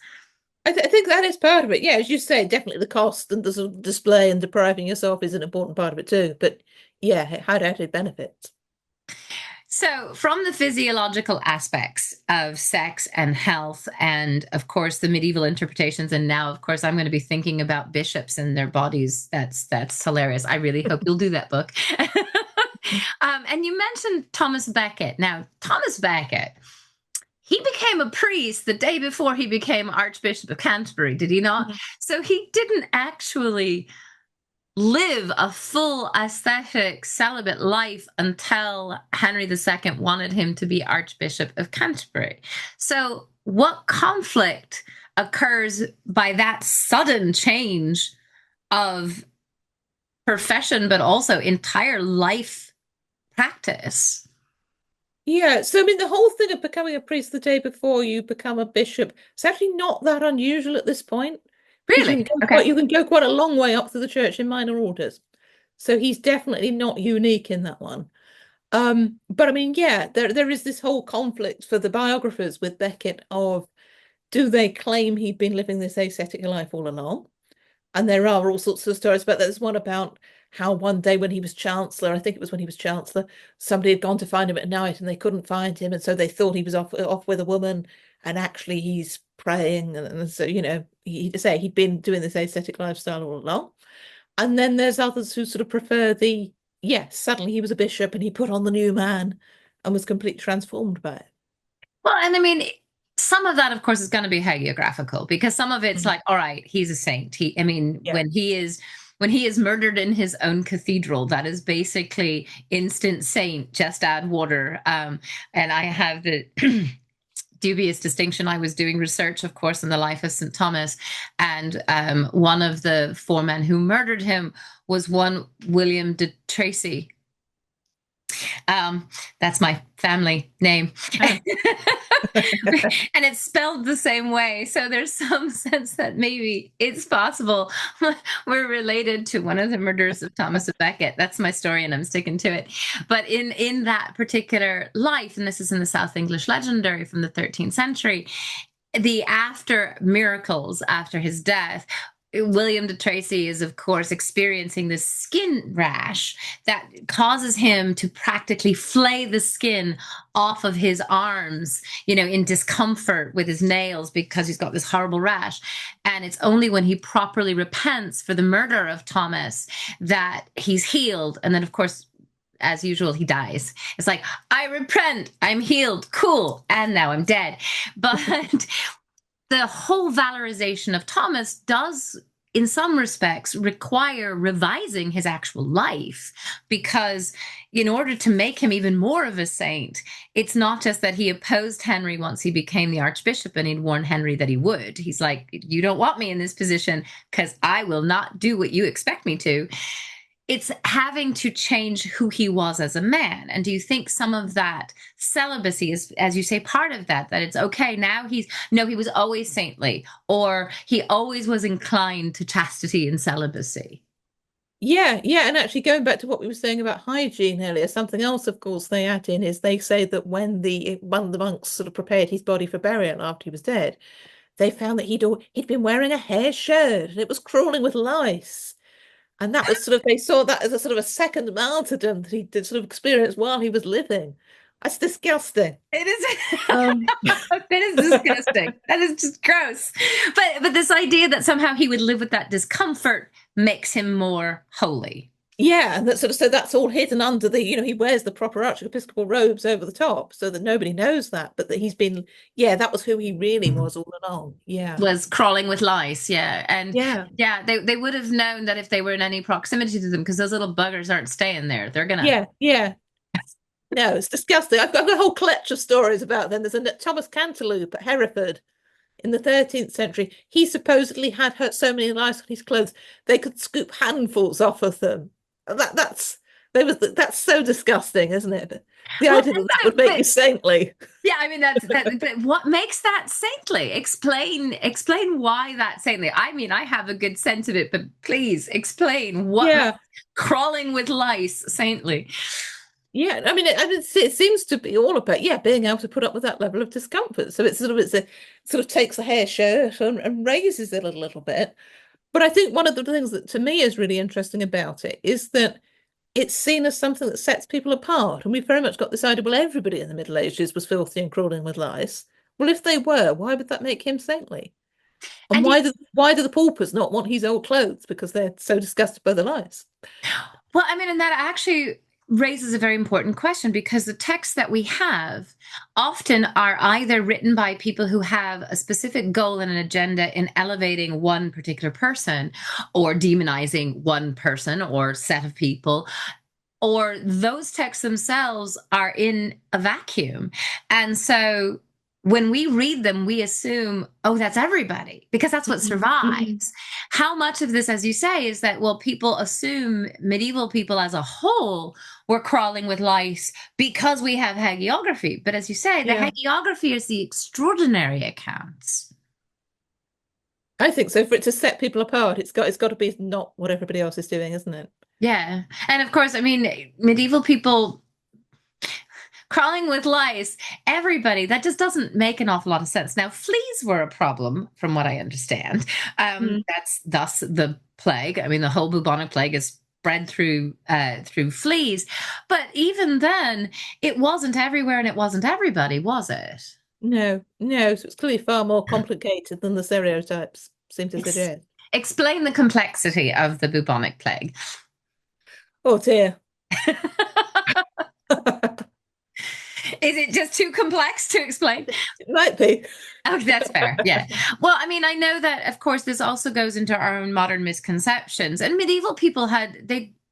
I think that is part of it. Yeah, as you say, definitely the cost and the sort of display and depriving yourself is an important part of it too. But yeah, how do it benefits? So, from the physiological aspects of sex and health, and of course the medieval interpretations, and now, of course, I'm going to be thinking about bishops and their bodies. That's hilarious. I really hope you'll do that book. And you mentioned Thomas Becket. Now, Thomas Becket, he became a priest the day before he became Archbishop of Canterbury, did he not? Mhm. So he didn't actually live a full ascetic celibate life until Henry II wanted him to be Archbishop of Canterbury. So, what conflict occurs by that sudden change of profession, but also entire life practice? Yeah, so I mean, the whole thing of becoming a priest the day before you become a bishop, it's actually not that unusual at this point because Really? Okay. you can go quite a long way up to the church in minor orders. So he's definitely not unique in that one. But I mean, yeah, there is this whole conflict for the biographers with Becket of do they claim he'd been living this ascetic life all along? And there are all sorts of stories about that. There's one about how one day when he was Chancellor, I think it was when he was Chancellor, somebody had gone to find him at night and they couldn't find him. And so they thought he was off with a woman. And actually he's praying. And so, he'd say he'd been doing this ascetic lifestyle all along. And then there's others who sort of prefer yes, suddenly he was a bishop and he put on the new man and was completely transformed by it. Well, and I mean, some of that, of course, is going to be hagiographical, because some of it's Mhm. like, all right, he's a saint. I mean, Yeah. when he is murdered in his own cathedral, that is basically instant saint. Just add water. And I have the dubious distinction. I was doing research, of course, in the life of St. Thomas, and one of the four men who murdered him was one William de Tracy. That's my family name. Ah. And it's spelled the same way. So there's some sense that maybe it's possible we're related to one of the murders of Thomas à Becket. That's my story, and I'm sticking to it. But in that particular life, and this is in the South English Legendary from the 13th century, the after miracles after his death William de Tracy is, of course, experiencing this skin rash that causes him to practically flay the skin off of his arms, in discomfort with his nails because he's got this horrible rash. And it's only when he properly repents for the murder of Thomas that he's healed. And then, of course, as usual, he dies. It's like, I repent, I'm healed, cool, and now I'm dead. But the whole valorization of Thomas does, in some respects, require revising his actual life, because in order to make him even more of a saint, it's not just that he opposed Henry once he became the archbishop and he'd warned Henry that he would. He's like, you don't want me in this position because I will not do what you expect me to. It's having to change who he was as a man. And do you think some of that celibacy is, as you say, part of that it's okay now he was always saintly, or he always was inclined to chastity and celibacy? Yeah, yeah, and actually going back to what we were saying about hygiene earlier, something else, of course, they add in is they say that when one of the monks sort of prepared his body for burial after he was dead, they found that he'd been wearing a hair shirt and it was crawling with lice. And that was they saw that as a sort of a second martyrdom that he did sort of experience while he was living. That's disgusting. It is. Um, That is disgusting. That is just gross. But this idea that somehow he would live with that discomfort makes him more holy. yeah, and so that's all hidden under he wears the proper archiepiscopal robes over the top so that nobody knows that, but that that was who he really was all along. Yeah. Was crawling with lice, yeah. And Yeah. yeah, they would have known that if they were in any proximity to them, because those little buggers aren't staying there. They're gonna. Yeah, yeah. No, it's disgusting. I've got a whole collection of stories about them. There's a Thomas Cantilupe at Hereford in the 13th century. He supposedly had hurt so many lice on his clothes they could scoop handfuls off of them. That's so disgusting, isn't it? The idea that would make you saintly. Yeah, I mean but what makes that saintly? Explain why that's saintly. I mean, I have a good sense of it, but please explain what makes crawling with lice saintly. Yeah, I mean, it seems to be all about being able to put up with that level of discomfort. So it sort of takes a hair shirt and raises it a little bit. But I think one of the things that to me is really interesting about it is that it's seen as something that sets people apart. And we've very much got this idea, well, everybody in the Middle Ages was filthy and crawling with lice. Well, if they were, why would that make him saintly? And why do the paupers not want his old clothes because they're so disgusted by the lice? Well, I mean, and that actually raises a very important question, because the texts that we have often are either written by people who have a specific goal and an agenda in elevating one particular person or demonizing one person or set of people, or those texts themselves are in a vacuum. And so when we read them, we assume, oh, that's everybody, because that's what survives. How much of this, as you say, is that, well, people assume medieval people as a whole were crawling with lice because we have hagiography. But as you say, the hagiography is the extraordinary accounts. I think so. For it to set people apart, it's got to be not what everybody else is doing, isn't it? Yeah. And of course, I mean, medieval people crawling with lice, everybody, that just doesn't make an awful lot of sense. Now, fleas were a problem, from what I understand. That's thus the plague. I mean, the whole bubonic plague is spread through fleas. But even then, it wasn't everywhere and it wasn't everybody, was it? No. So it's clearly far more complicated than the stereotypes seem to suggest. Explain the complexity of the bubonic plague. Oh dear. Is it just too complex to explain? It might be. Oh, that's fair. Yeah. Well, I mean, I know that, of course, this also goes into our own modern misconceptions. And medieval people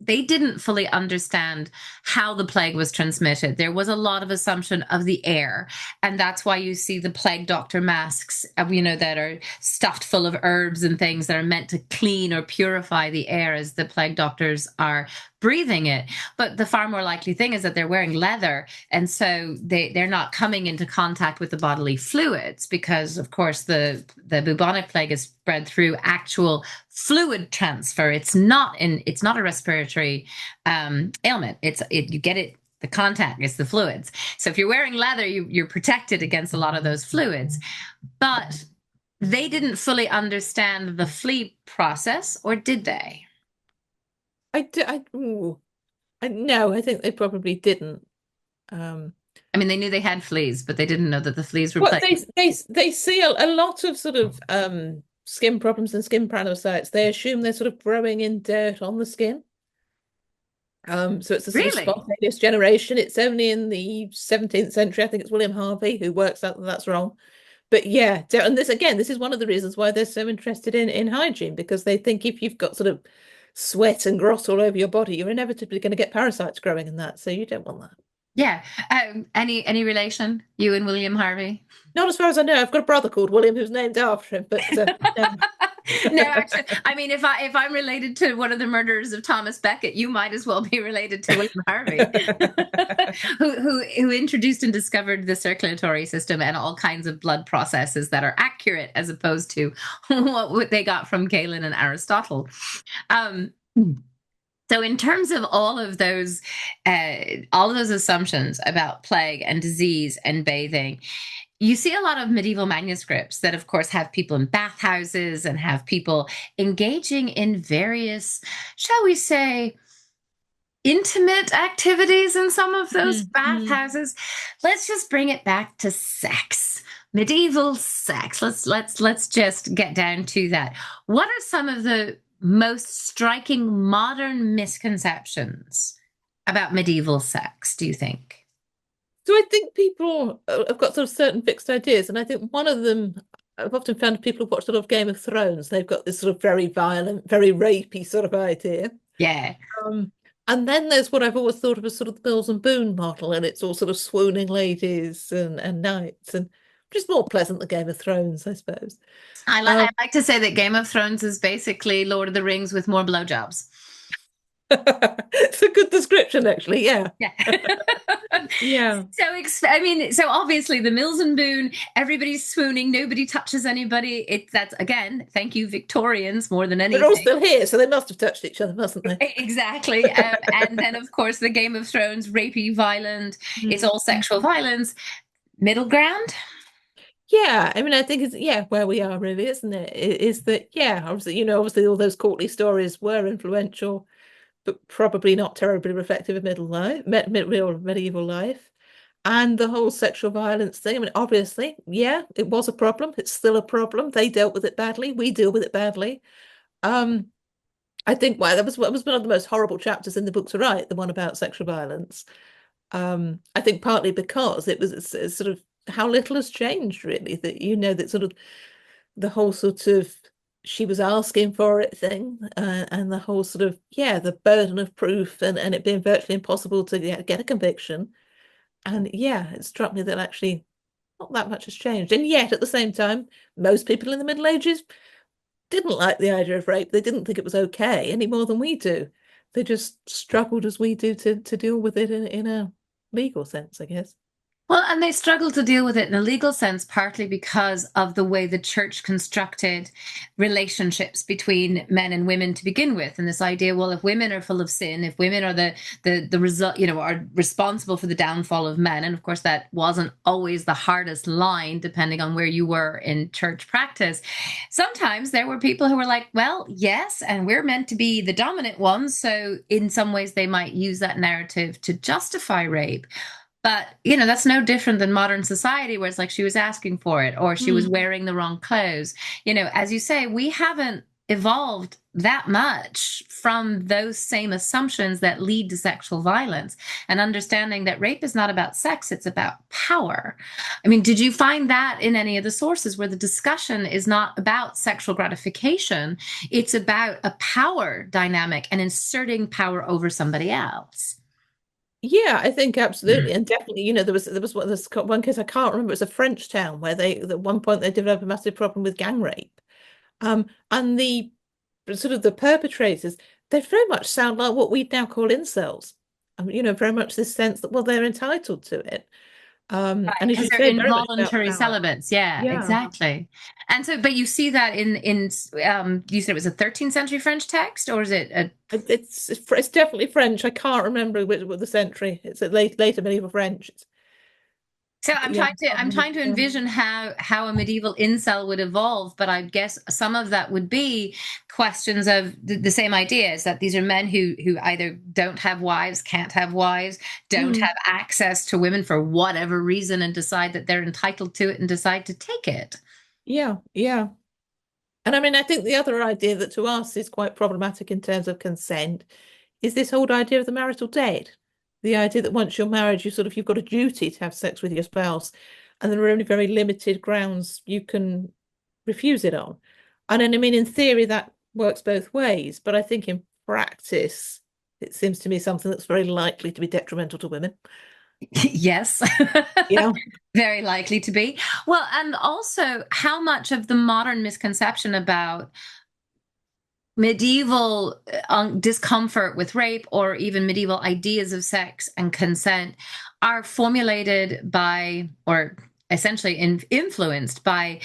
they didn't fully understand how the plague was transmitted. There was a lot of assumption of the air. And that's why you see the plague doctor masks, that are stuffed full of herbs and things that are meant to clean or purify the air as the plague doctors are breathing it. But the far more likely thing is that they're wearing leather. And so they're not coming into contact with the bodily fluids, because, of course, the bubonic plague is spread through actual fluid transfer. It's not a respiratory ailment. You get it. The contact is the fluids. So if you're wearing leather, you're protected against a lot of those fluids. But they didn't fully understand the flea process, or did they? I do, no, I think they probably didn't. Um, I mean, they knew they had fleas, but they didn't know that the fleas were Well, plagues. they see a lot of sort of skin problems and skin parasites. They assume they're sort of growing in dirt on the skin. So it's a sort of Really? spontaneous generation. It's only in the 17th century, I think it's William Harvey who works out that that's wrong. But yeah, and this again, this is one of the reasons why they're so interested in hygiene, because they think if you've got sort of sweat and grot all over your body, you're inevitably going to get parasites growing in that. So you don't want that. Yeah. Any relation? You and William Harvey? Not as far as I know. I've got a brother called William who's named after him, but no. No, actually, I mean, if I'm related to one of the murderers of Thomas Becket, you might as well be related to William Harvey, who introduced and discovered the circulatory system and all kinds of blood processes that are accurate as opposed to what they got from Galen and Aristotle. Um, so, in terms of all of those assumptions about plague and disease and bathing, you see a lot of medieval manuscripts that, of course, have people in bathhouses and have people engaging in various, shall we say, intimate activities in some of those Mm-hmm. bathhouses. Let's just bring it back to sex. Medieval sex. Let's just get down to that. What are some of the most striking modern misconceptions about medieval sex, do you think? So I think people have got sort of certain fixed ideas, and I think one of them I've often found people who watch sort of Game of Thrones, they've got this sort of very violent, very rapey sort of idea. Yeah. Um, and then there's what I've always thought of as sort of the Mills and Boone model, and it's all sort of swooning ladies and knights, and just more pleasant than Game of Thrones, I suppose. I Um, like to say that Game of Thrones is basically Lord of the Rings with more blowjobs. it's a good description, actually. Yeah, Yeah. yeah. I mean, so obviously the Mills and Boone, everybody's swooning, nobody touches anybody. That's again, thank you, Victorians, more than They're all anything. still here, so they must have touched each other, mustn't they? Exactly. And then, of course, the Game of Thrones, rapey, violent, it's all Mm. sexual violence. Middle ground? Yeah, I mean, I think it's where we are really, isn't it? Is that obviously, obviously all those courtly stories were influential, but probably not terribly reflective of middle life, real medieval life, and the whole sexual violence thing. I mean, obviously, yeah, it was a problem. It's still a problem. They dealt with it badly. We deal with it badly. Um, I think that was one of the most horrible chapters in the book to write, the one about sexual violence. I think partly because it's sort of how little has changed, really, that that sort of the whole sort of she was asking for it thing, and the whole sort of the burden of proof and it being virtually impossible to get a conviction. And yeah, it struck me that actually not that much has changed. And yet at the same time, most people in the Middle Ages didn't like the idea of rape. They didn't think it was okay any more than we do. They just struggled as we do to deal with it in a legal sense, I guess. Well, and they struggle to deal with it in a legal sense, partly because of the way the church constructed relationships between men and women to begin with. And this idea, well, if women are full of sin, if women are the result, are responsible for the downfall of men, and of course that wasn't always the hardest line, depending on where you were in church practice. Sometimes there were people who were like, well, yes, and we're meant to be the dominant ones. So in some ways they might use that narrative to justify rape. But, that's no different than modern society where it's like she was asking for it or she was Mm. wearing the wrong clothes. As you say, we haven't evolved that much from those same assumptions that lead to sexual violence and understanding that rape is not about sex, it's about power. I mean, did you find that in any of the sources where the discussion is not about sexual gratification, it's about a power dynamic and inserting power over somebody else? Yeah, I think absolutely, and definitely, there was one case I can't remember. It's a French town where at one point they developed a massive problem with gang rape, and the sort of the perpetrators, they very much sound like what we'd now call incels. Very much this sense that, well, they're entitled to it. And as Because you they're say, very much about involuntary power. celibates. Yeah, Yeah. exactly. And so, but you see that in you said it was a 13th century French text, or is it a It's definitely French. I can't remember what the century. It's a later medieval French. So Yeah, I'm trying to envision how a medieval incel would evolve, but I guess some of that would be questions of the same ideas that these are men who either don't have wives, can't have wives, don't mm, have access to women for whatever reason, and decide that they're entitled to it and decide to take it. yeah, yeah. And I mean, I think the other idea that to us is quite problematic in terms of consent is this whole idea of the marital debt. The idea that once you're married, you've got a duty to have sex with your spouse, and there are only very limited grounds you can refuse it on. And then, I mean, in theory, that works both ways, but I think in practice, it seems to me something that's very likely to be detrimental to women. Yes, Yeah. very likely to be. Well, and also how much of the modern misconception about medieval discomfort with rape or even medieval ideas of sex and consent are formulated by or essentially influenced by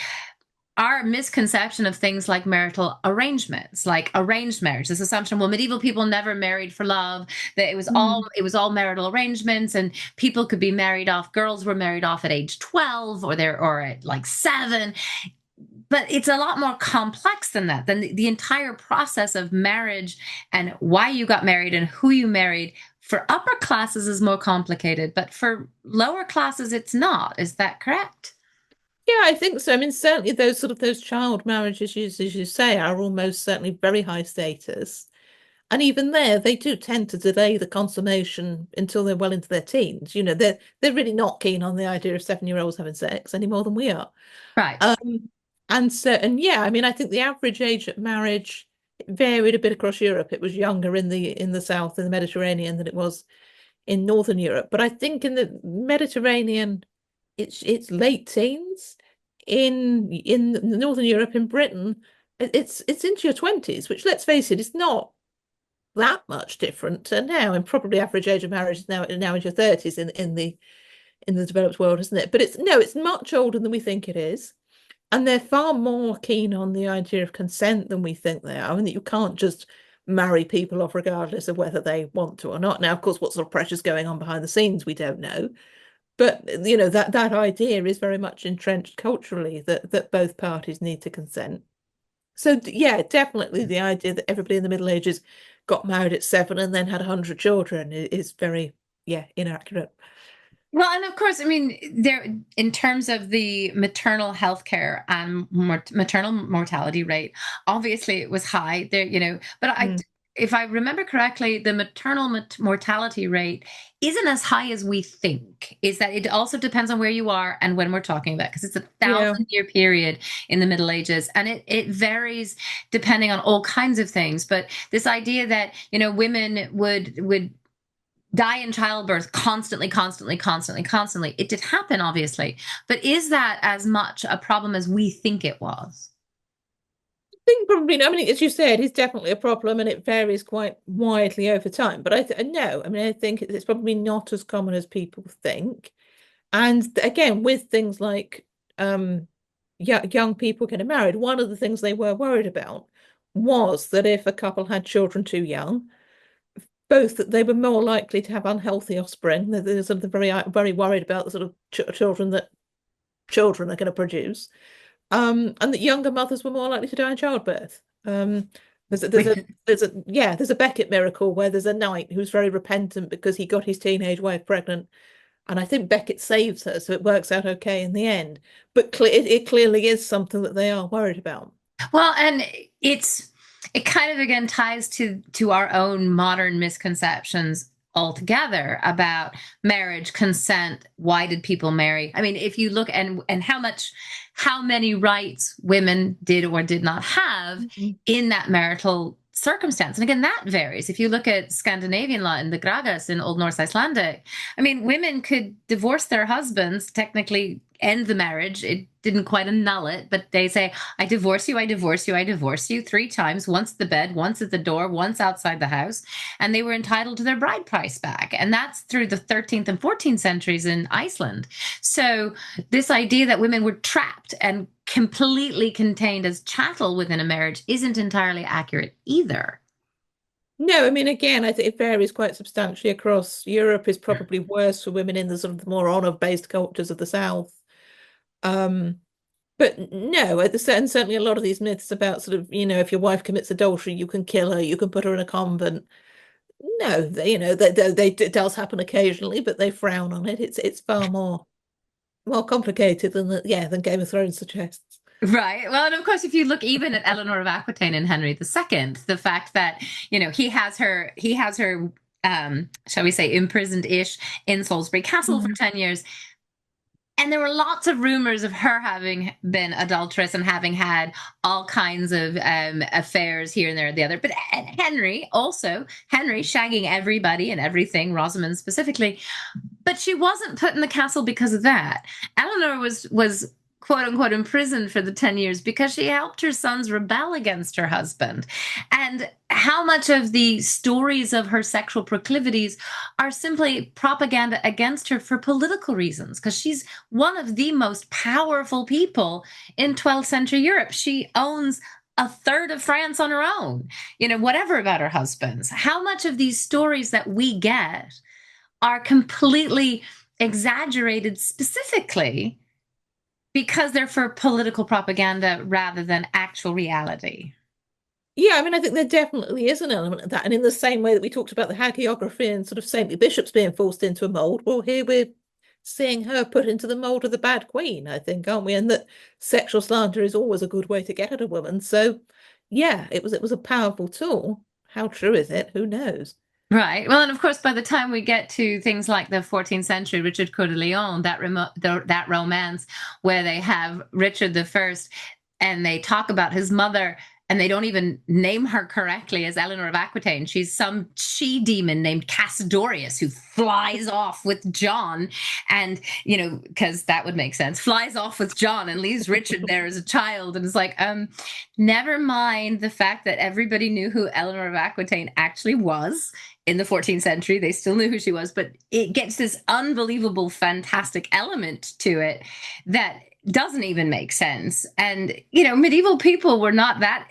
our misconception of things like marital arrangements, like arranged marriage. This assumption, well, medieval people never married for love, that Mm. it was all marital arrangements, and people could be married off. Girls were married off at age 12 or at like 7. But it's a lot more complex than that, than the entire process of marriage and why you got married and who you married. For upper classes is more complicated, but for lower classes it's not. Is that correct? Yeah, I think so. I mean, certainly those child marriages, as you say, are almost certainly very high status. And even there, they do tend to delay the consummation until they're well into their teens. They're really not keen on the idea of 7-year-olds having sex any more than we are. Right. Um, and yeah, I mean, I think the average age of marriage varied a bit across Europe. It was younger in the south, in the Mediterranean, than it was in Northern Europe. But I think in the Mediterranean, it's late teens. In Northern Europe, in Britain, it's into your 20s, which let's face it, is not that much different to now. And probably average age of marriage is now in your 30s in the developed world, isn't it? But it's much older than we think it is. And they're far more keen on the idea of consent than we think they are. I mean, that you can't just marry people off regardless of whether they want to or not. Now, of course, what sort of pressure's going on behind the scenes, we don't know. But that idea is very much entrenched culturally that both parties need to consent. So yeah, definitely the idea that everybody in the Middle Ages got married at 7 and then had 100 children is very, yeah, inaccurate. Well, and of course, I mean, there in terms of the maternal health care and maternal mortality rate, obviously it was high there, but Mm. if I remember correctly, the maternal mortality rate isn't as high as we think. Is that it also depends on where you are and when we're talking about, because it's a Yeah. 1,000-year period in the Middle Ages, and it varies depending on all kinds of things. But this idea that, women would die in childbirth constantly, constantly, constantly, constantly. It did happen, obviously. But is that as much a problem as we think it was? I think probably, I mean, as you said, it's definitely a problem and it varies quite widely over time. But no, I mean, I think it's probably not as common as people think. And again, with things like young people getting married, one of the things they were worried about was that if a couple had children too young, both that they were more likely to have unhealthy offspring. They're sort of very, very worried about the sort of children that children are going to produce, and that younger mothers were more likely to die in childbirth. There's a, there's a there's a Becket miracle where there's a knight who's very repentant because he got his teenage wife pregnant, and I think Becket saves her, so it works out okay in the end. But it clearly is something that they are worried about. Well, and it kind of again ties to our own modern misconceptions altogether about marriage, consent, why did people marry? I mean, if you look and how many rights women did or did not have Mhm. in that marital circumstance. And again, that varies. If you look at Scandinavian law in the Gragas in Old Norse Icelandic, I mean, women could divorce their husbands, technically end the marriage. It didn't quite annul it, but they say, I divorce you, I divorce you, I divorce you 3 times, once at the bed, once at the door, once outside the house. And they were entitled to their bride price back. And that's through the 13th and 14th centuries in Iceland. So this idea that women were trapped and completely contained as chattel within a marriage isn't entirely accurate either. No, I mean, again, I think it varies quite substantially across. Europe is probably worse for women in the sort of the more honor-based cultures of the South. Um, but no, and certainly a lot of these myths about sort of, if your wife commits adultery, you can kill her, you can put her in a convent. No, it does happen occasionally, but they frown on it. It's far more complicated than than Game of Thrones suggests. Right. Well, and of course, if you look even at Eleanor of Aquitaine and Henry II, the fact that, he has her, shall we say, imprisoned-ish in Salisbury Castle for Mm. 10 years. And there were lots of rumors of her having been adulterous and having had all kinds of affairs here and there and the other. But Henry shagging everybody and everything, Rosamond specifically. But she wasn't put in the castle because of that. Eleanor was quote unquote imprisoned for the 10 years because she helped her sons rebel against her husband. And how much of the stories of her sexual proclivities are simply propaganda against her for political reasons? Because she's one of the most powerful people in 12th century Europe. She owns a third of France on her own, whatever about her husbands. How much of these stories that we get are completely exaggerated specifically because they're for political propaganda rather than actual reality? Yeah, I mean, I think there definitely is an element of that. And in the same way that we talked about the hagiography and sort of saintly bishops being forced into a mold, well, here we're seeing her put into the mold of the bad queen, I think, aren't we? And that sexual slander is always a good way to get at a woman. So, yeah, it was a powerful tool. How true is it? Who knows? Right. Well, and of course, by the time we get to things like the 14th century, Richard Coeur de Lion, that romance where they have Richard the First, and they talk about his mother, and they don't even name her correctly as Eleanor of Aquitaine. She's some she demon named Cassidorius who flies off with John, and because that would make sense, flies off with John and leaves Richard there as a child, and it's like, never mind the fact that everybody knew who Eleanor of Aquitaine actually was in the 14th century. They still knew who she was, but it gets this unbelievable, fantastic element to it that doesn't even make sense. And, medieval people were not that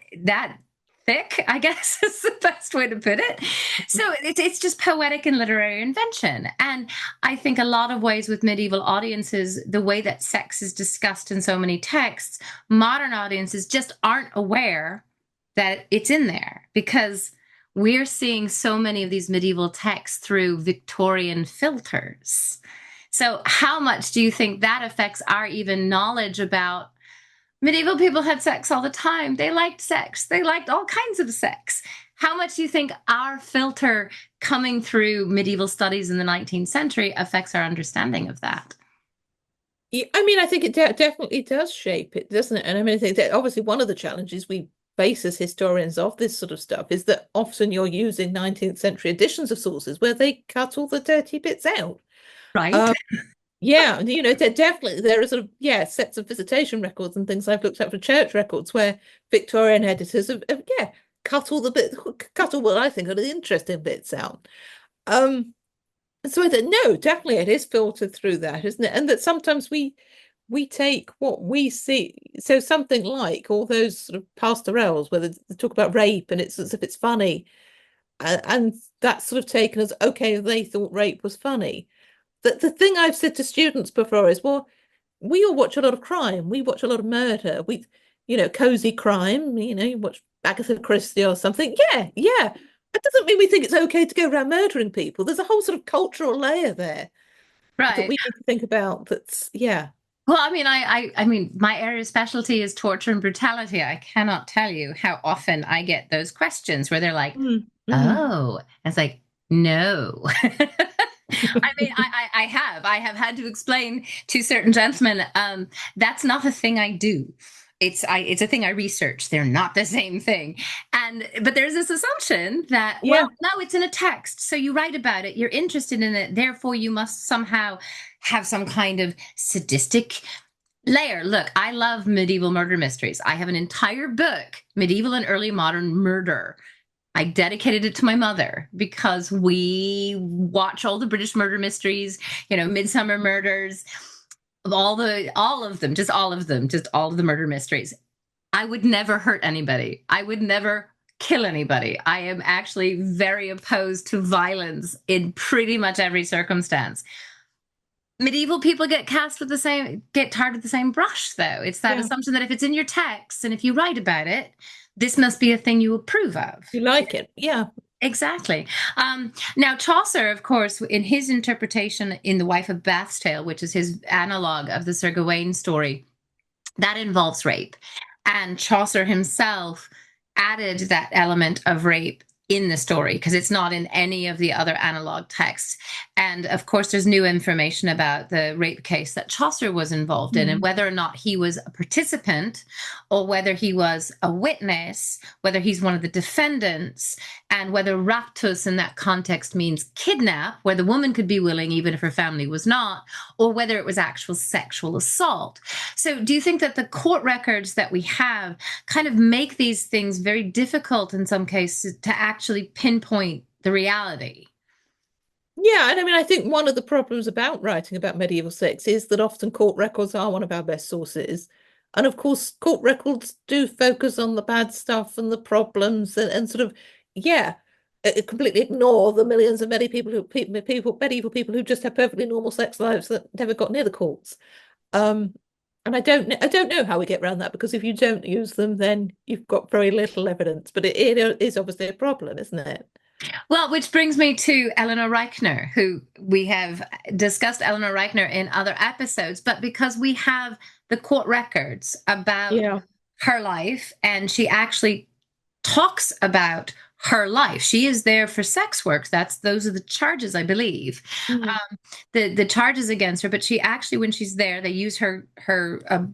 thick, I guess is the best way to put it. So it's just poetic and literary invention. And I think a lot of ways with medieval audiences, the way that sex is discussed in so many texts, modern audiences just aren't aware that it's in there because we're seeing so many of these medieval texts through Victorian filters. So, how much do you think that affects our even knowledge about medieval people had sex all the time? They liked sex, they liked all kinds of sex. How much do you think our filter coming through medieval studies in the 19th century affects our understanding of that? Yeah, I mean, I think it definitely does shape it, doesn't it? And I mean, I think that obviously one of the challenges we face as historians of this sort of stuff is that often you're using 19th century editions of sources where they cut all the dirty bits out. Right. Um, yeah, there are sort of sets of visitation records and things I've looked at for church records where Victorian editors have cut all the bits, cut all what I think are the interesting bits out. So I said, no, definitely it is filtered through that, isn't it? And that sometimes we take what we see. So something like all those sort of pastorales where they talk about rape and it's as if it's funny. And that's sort of taken as, okay, they thought rape was funny. The thing I've said to students before is, well, we all watch a lot of crime. We watch a lot of murder. Cozy crime, you watch Agatha Christie or something. Yeah, yeah. That doesn't mean we think it's okay to go around murdering people. There's a whole sort of cultural layer there that Right. we need to think about. That's, yeah. Well, I mean, I mean, my area of specialty is torture and brutality. I cannot tell you how often I get those questions where they're like, Mm, mm. "Oh," and it's like, "No." I mean, I have had to explain to certain gentlemen, that's not a thing I do. It's a thing I research. They're not the same thing. But there's this assumption that, well, Yeah. no, it's in a text. So you write about it, you're interested in it, therefore you must somehow have some kind of sadistic layer. Look, I love medieval murder mysteries. I have an entire book, Medieval and Early Modern Murder. I dedicated it to my mother because we watch all the British murder mysteries, Midsummer Murders, all of them, just all of them, just all of the murder mysteries. I would never hurt anybody. I would never kill anybody. I am actually very opposed to violence in pretty much every circumstance. Medieval people get tarred with the same brush, though. It's that Yeah, assumption that if it's in your text and if you write about it, this must be a thing you approve of. you like it. Yeah. Exactly. Now, Chaucer, of course, in his interpretation in The Wife of Bath's Tale, which is his analog of the Sir Gawain story, that involves rape. And Chaucer himself added that element of rape in the story because it's not in any of the other analog texts. And of course, there's new information about the rape case that Chaucer was involved in, and whether or not he was a participant or whether he was a witness, whether he's one of the defendants, and whether raptus in that context means kidnap, where the woman could be willing even if her family was not, or whether it was actual sexual assault. So do you think that the court records that we have kind of make these things very difficult in some cases to actually pinpoint the reality? Yeah, and I mean, I think one of the problems about writing about medieval sex is that often court records are one of our best sources. And of course, court records do focus on the bad stuff and the problems and sort of, yeah, completely ignore the millions of medieval people who just have perfectly normal sex lives that never got near the courts. Um, and I don't know how we get around that, because if you don't use them, then you've got very little evidence. But it is obviously a problem, isn't it? Well, which brings me to Eleanor Reichner, who we have discussed Eleanor Reichner in other episodes, but because we have the court records about Yeah. her life, and she actually talks about her life. She is there for sex work. Those are the charges, I believe. Mm. The charges against her, but she actually, when she's there, they use her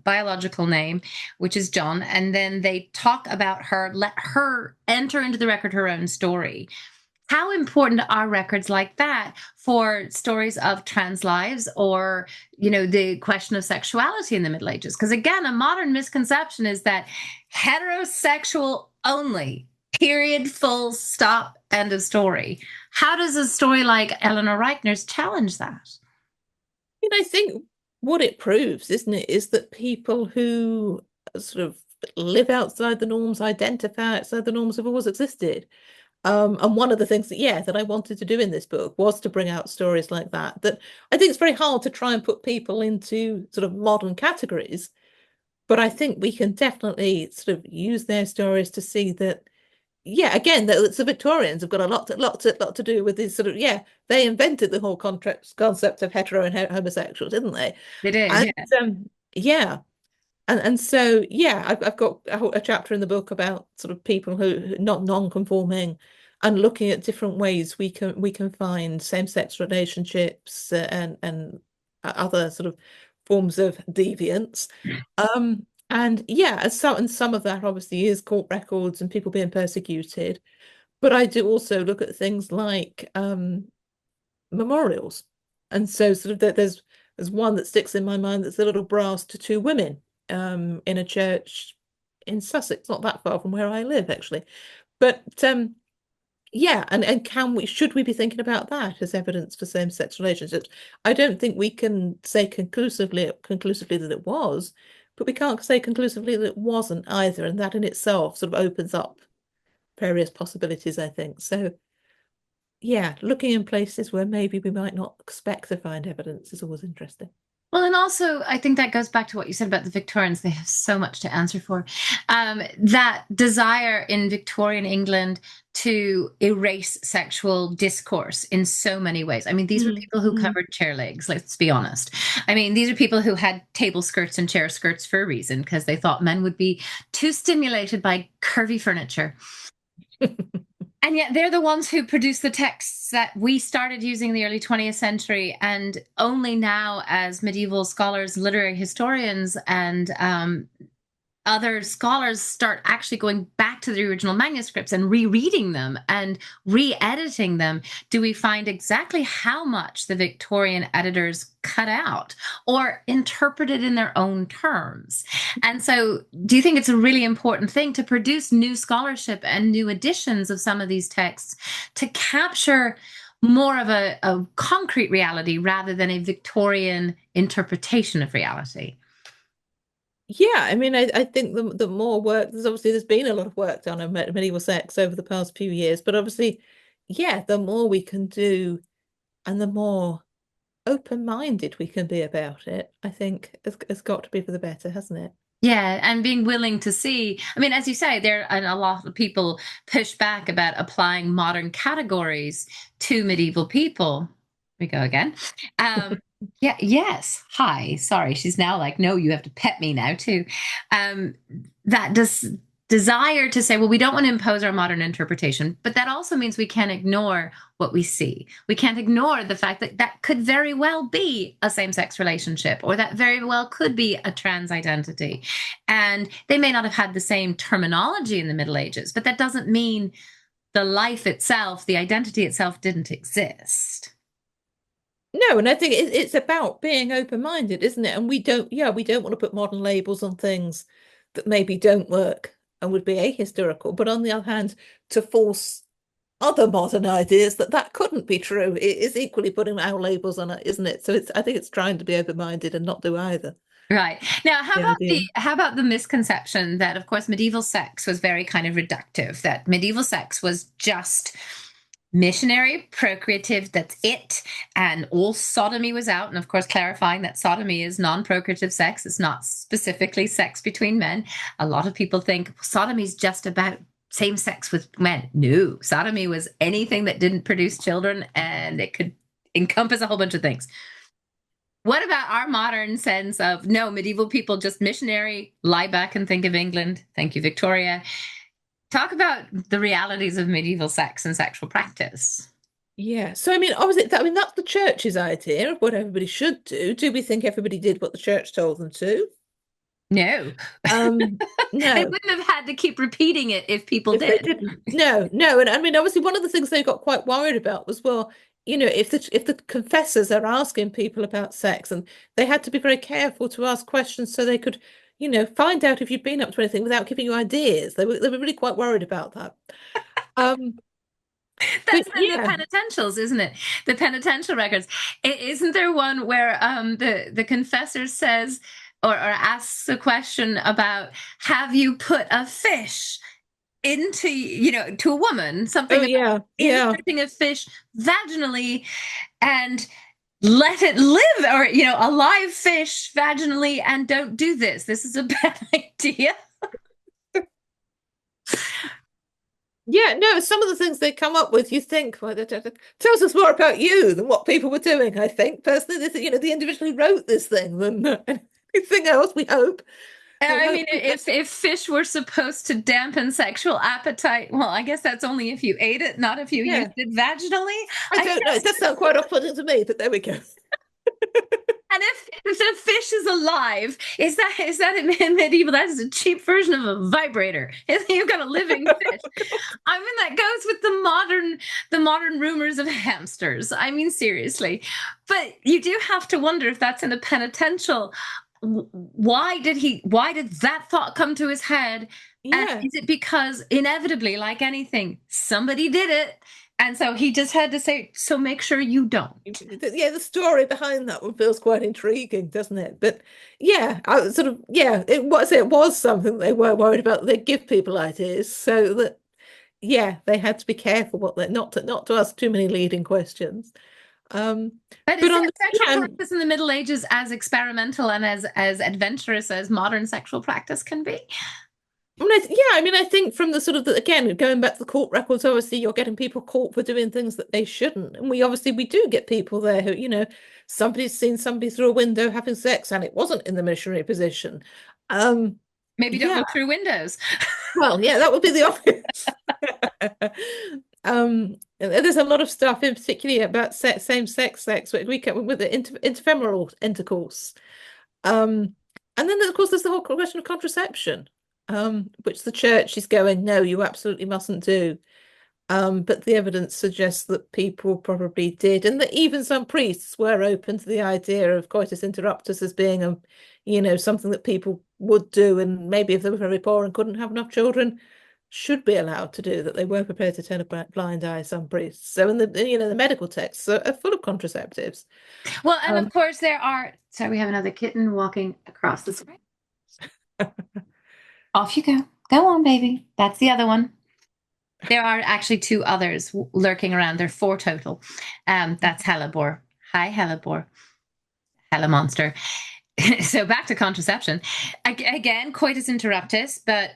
biological name, which is John, and then they talk about her, let her enter into the record her own story. How important are records like that for stories of trans lives, or, the question of sexuality in the Middle Ages? Because again, a modern misconception is that heterosexual only, period, full stop, end of story. How does a story like Eleanor Reichner's challenge that? I think what it proves, isn't it, is that people who sort of live outside the norms, identify outside the norms, have always existed. And one of the things that I wanted to do in this book was to bring out stories like that. That I think it's very hard to try and put people into sort of modern categories, but I think we can definitely sort of use their stories to see that, yeah, again, the Victorians have got a lot to do with this sort of, yeah, they invented the whole concept of hetero and homosexual, didn't they? They did, And yeah. yeah, and so yeah, I've got a chapter in the book about sort of people who not non-conforming, and looking at different ways we can find same-sex relationships, and other sort of forms of deviance. And yeah, and some of that obviously is court records and people being persecuted. But I do also look at things like memorials. And so sort of there's one that sticks in my mind, that's a little brass to two women in a church in Sussex, not that far from where I live, actually. But yeah, and should we be thinking about that as evidence for same-sex relationships? I don't think we can say conclusively that it was, but we can't say conclusively that it wasn't either, and that in itself sort of opens up various possibilities, I think. So yeah, looking in places where maybe we might not expect to find evidence is always interesting. Well, and also, I think that goes back to what you said about the Victorians. They have so much to answer for. That desire in Victorian England to erase sexual discourse in so many ways. I mean, these were people who Mm. covered chair legs, let's be honest. I mean, these are people who had table skirts and chair skirts for a reason, because they thought men would be too stimulated by curvy furniture. And yet they're the ones who produced the texts that we started using in the early 20th century. And only now, as medieval scholars, literary historians, and other scholars start actually going back to the original manuscripts and rereading them and re-editing them, do we find exactly how much the Victorian editors cut out or interpreted in their own terms. And so do you think it's a really important thing to produce new scholarship and new editions of some of these texts to capture more of a concrete reality rather than a Victorian interpretation of reality? Yeah, I mean, I think the more work, there's been a lot of work done on medieval sex over the past few years, but obviously, yeah, the more we can do and the more open-minded we can be about it, I think it's got to be for the better, hasn't it? Yeah, and being willing to see. I mean, as you say, there and a lot of people push back about applying modern categories to medieval people. We go again. Um, yeah, yes. Hi. Sorry. She's now like, no, you have to pet me now too. That desire to say, well, we don't want to impose our modern interpretation, but that also means we can't ignore what we see. We can't ignore the fact that that could very well be a same-sex relationship, or that very well could be a trans identity. And they may not have had the same terminology in the Middle Ages, but that doesn't mean the life itself, the identity itself didn't exist. No, and I think it's about being open-minded, isn't it? And we don't want to put modern labels on things that maybe don't work and would be ahistorical. But on the other hand, to force other modern ideas that couldn't be true, it is equally putting our labels on it, isn't it? So I think it's trying to be open-minded and not do either. Right. Now, The idea. how about the misconception that, of course, medieval sex was very kind of reductive, that medieval sex was just missionary, procreative, that's it, and all sodomy was out. And of course, clarifying that sodomy is non-procreative sex, it's not specifically sex between men. A lot of people think sodomy is just about same sex with men. No, sodomy was anything that didn't produce children, and it could encompass a whole bunch of things. What about our modern sense of no, medieval people just missionary, lie back and think of England? Thank you, Victoria. Talk about the realities of medieval sex and sexual practice. Yeah. So I mean, obviously, I mean that's the church's idea of what everybody should do. Do we think everybody did what the church told them to? No, Um, they no. wouldn't have had to keep repeating it if people If they did. didn't. No, no. And I mean, obviously, one of the things they got quite worried about was, well, if the confessors are asking people about sex, and they had to be very careful to ask questions so they could, find out if you'd been up to anything without giving you ideas. They were really quite worried about that. Um, but That's the yeah. penitentials, isn't it? The penitential records. Isn't there one where the confessor says or asks a question about have you put a fish into to a woman, Oh something about yeah, yeah. inserting a fish vaginally and let it live, or a live fish vaginally, and don't do this. This is a bad idea. Yeah, no, some of the things they come up with, you think, well, that tells us more about you than what people were doing, I think. Personally, the individual who wrote this thing than anything else, we hope. We I hope. mean, if fish were supposed to dampen sexual appetite, well, I guess that's only if you ate it, not if you used Yeah, it vaginally. I I don't know. It guess. does sound quite off-putting to me, but there we go. And if the fish is alive, is that in medieval? That is a cheap version of a vibrator. You've got a living fish. I mean, that goes with the modern rumors of hamsters. I mean, seriously. But you do have to wonder if that's in a penitential. Why did that thought come to his head? And Yeah. is it because inevitably, like anything, somebody did it? And so he just had to say, so make sure you don't. Yeah, the story behind that one feels quite intriguing, doesn't it? But yeah, it was something they were worried about. They give people ideas so that yeah, they had to be careful what they not to ask too many leading questions. Um, But but is on that the sexual yeah, practice in the Middle Ages as experimental and as adventurous as modern sexual practice can be? I mean, I think from the sort of again going back to the court records, obviously you're getting people caught for doing things that they shouldn't, and we do get people there who somebody's seen somebody through a window having sex and it wasn't in the missionary position. Um, Maybe don't yeah, look through windows. well, yeah, that would be the obvious. And there's a lot of stuff, in particularly about same-sex sex, which we come with the interfemoral intercourse. Um, and then of course there's the whole question of contraception, which the church is going, no, you absolutely mustn't do. But the evidence suggests that people probably did, and that even some priests were open to the idea of coitus interruptus as being something that people would do, and maybe if they were very poor and couldn't have enough children, should be allowed to do that. They were prepared to turn a blind eye, some priests. So in the medical texts are full of contraceptives. Well, and of Um, course there are. Sorry, we have another kitten walking across the screen. Off you go. Go on, baby. That's the other one. There are actually two others lurking around. There are four total. That's hellebore. Hi, hellebore. Hella monster. So back to contraception. Again, coitus interruptus, but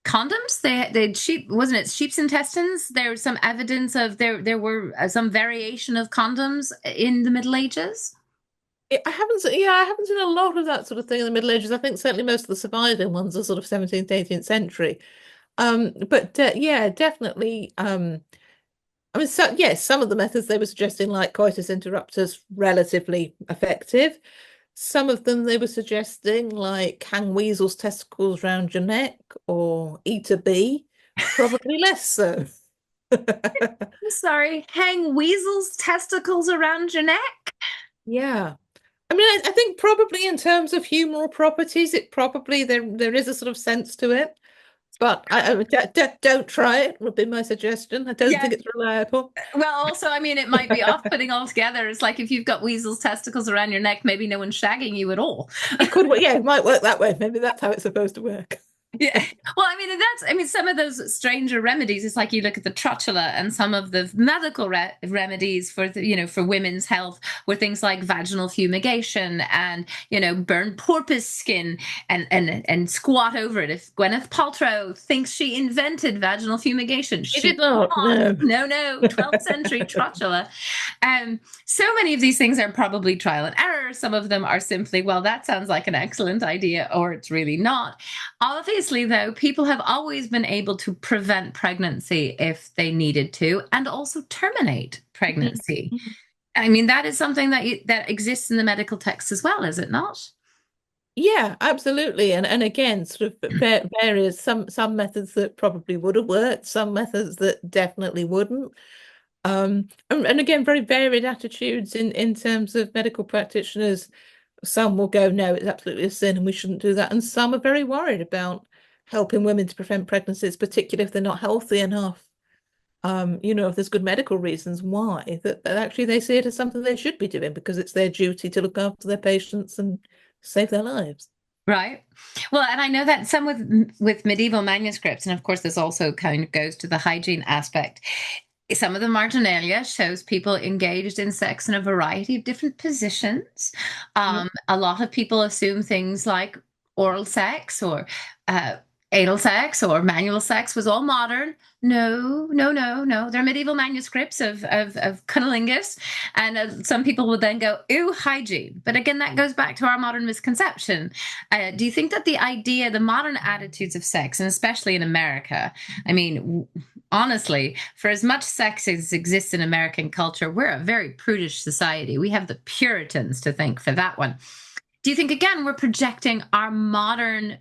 condoms, they sheep, wasn't it sheep's intestines? There was some evidence of there were some variation of condoms in the Middle Ages. I haven't seen a lot of that sort of thing in the Middle Ages. I think certainly most of the surviving ones are sort of 17th, 18th century. But yeah, definitely. I mean, so yes, some of the methods they were suggesting, like coitus interruptus, relatively effective. Some of them they were suggesting, like hang weasel's testicles round your neck or eat a bee, probably less so. I'm sorry, hang weasel's testicles around your neck? Yeah. I mean, I think probably in terms of humoral properties, it probably there is a sort of sense to it. But don't try it, would be my suggestion. I don't Yeah. think it's reliable. Well, also, I mean, it might be off-putting altogether. It's like if you've got weasel's testicles around your neck, maybe no one's shagging you at all. It could work, yeah, it might work that way. Maybe that's how it's supposed to work. Yeah. Well, I mean, I mean, some of those stranger remedies, it's like you look at the trotula and some of the medical remedies for, for women's health were things like vaginal fumigation and, burn porpoise skin and squat over it. If Gwyneth Paltrow thinks she invented vaginal fumigation, It she did did not, not. no. No, 12th century trotula. So many of these things are probably trial and error. Some of them are simply, well, that sounds like an excellent idea, or it's really not. Obviously, though, people have always been able to prevent pregnancy if they needed to, and also terminate pregnancy. Mhm. I mean, that is something that exists in the medical text as well, is it not? Yeah, absolutely. And again, sort of various some methods that probably would have worked, some methods that definitely wouldn't. And again, very varied attitudes in terms of medical practitioners. Some will go, no, it's absolutely a sin and we shouldn't do that. And some are very worried about helping women to prevent pregnancies, particularly if they're not healthy enough. If there's good medical reasons why, that actually they see it as something they should be doing because it's their duty to look after their patients and save their lives. Right. Well, and I know that some with medieval manuscripts, and of course, this also kind of goes to the hygiene aspect. Some of the marginalia shows people engaged in sex in a variety of different positions. Yeah. A lot of people assume things like oral sex or uh, anal sex or manual sex was all modern. No, no, no, no. They're medieval manuscripts of cunnilingus. And some people would then go, ooh, hygiene. But again, that goes back to our modern misconception. Do you think that the idea, the modern attitudes of sex, and especially in America, I mean, honestly, for as much sex as exists in American culture, we're a very prudish society. We have the Puritans to thank for that one. Do you think, again, we're projecting our modern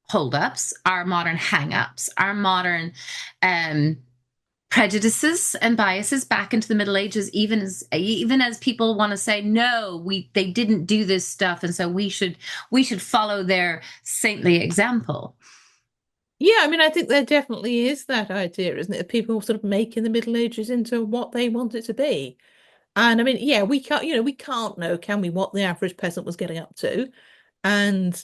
holdups, our modern hangups, our modern um, prejudices and biases back into the Middle Ages, even as people want to say, no, they didn't do this stuff, and so we should follow their saintly example? Yeah, I mean, I think there definitely is that idea, isn't it? People sort of making the Middle Ages into what they want it to be. And I mean, yeah, we can't know, can we, what the average peasant was getting up to? And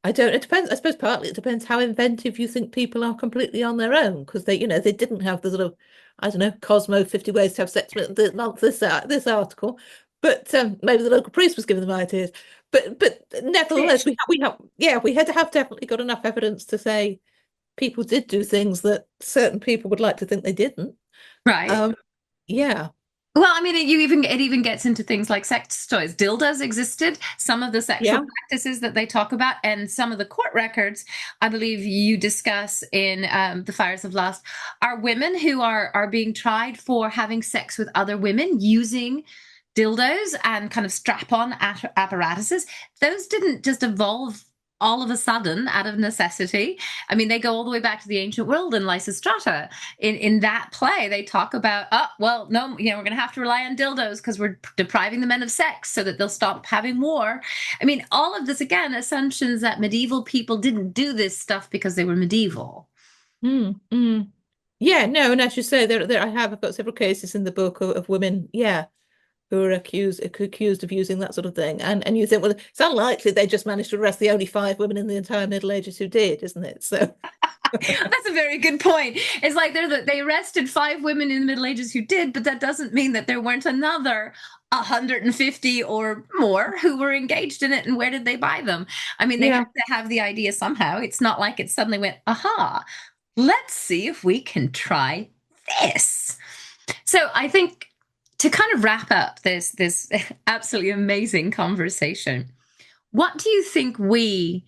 it depends, I suppose partly it depends how inventive you think people are completely on their own, because they didn't have the sort of, I don't know, Cosmo 50 ways to have sex with not this article, but maybe the local priest was giving them ideas. But nevertheless, we had to have definitely got enough evidence to say people did do things that certain people would like to think they didn't. Right. Um, yeah, Well, I mean, it even gets into things like sex toys. Dildos existed. Some of the sexual yeah. practices that they talk about, and some of the court records, I believe you discuss in the Fires of Lust, are women who are being tried for having sex with other women using dildos and kind of strap-on apparatuses. Those didn't just evolve all of a sudden out of necessity. I mean, they go all the way back to the ancient world in Lysistrata. In that play, they talk about, oh, well, no, we're going to have to rely on dildos because we're depriving the men of sex so that they'll stop having war. I mean, all of this, again, assumptions that medieval people didn't do this stuff because they were medieval. Mm, Yeah, no, and as you say, I've got several cases in the book of women, yeah, who are accused of using that sort of thing. And you think, well, it's unlikely they just managed to arrest the only 5 women in the entire Middle Ages who did, isn't it? So That's a very good point. It's like they arrested 5 women in the Middle Ages who did, but that doesn't mean that there weren't another 150 or more who were engaged in it. And where did they buy them? I mean, they yeah. had to have the idea somehow. It's not like it suddenly went, aha, let's see if we can try this. So I think to kind of wrap up this absolutely amazing conversation, what do you think we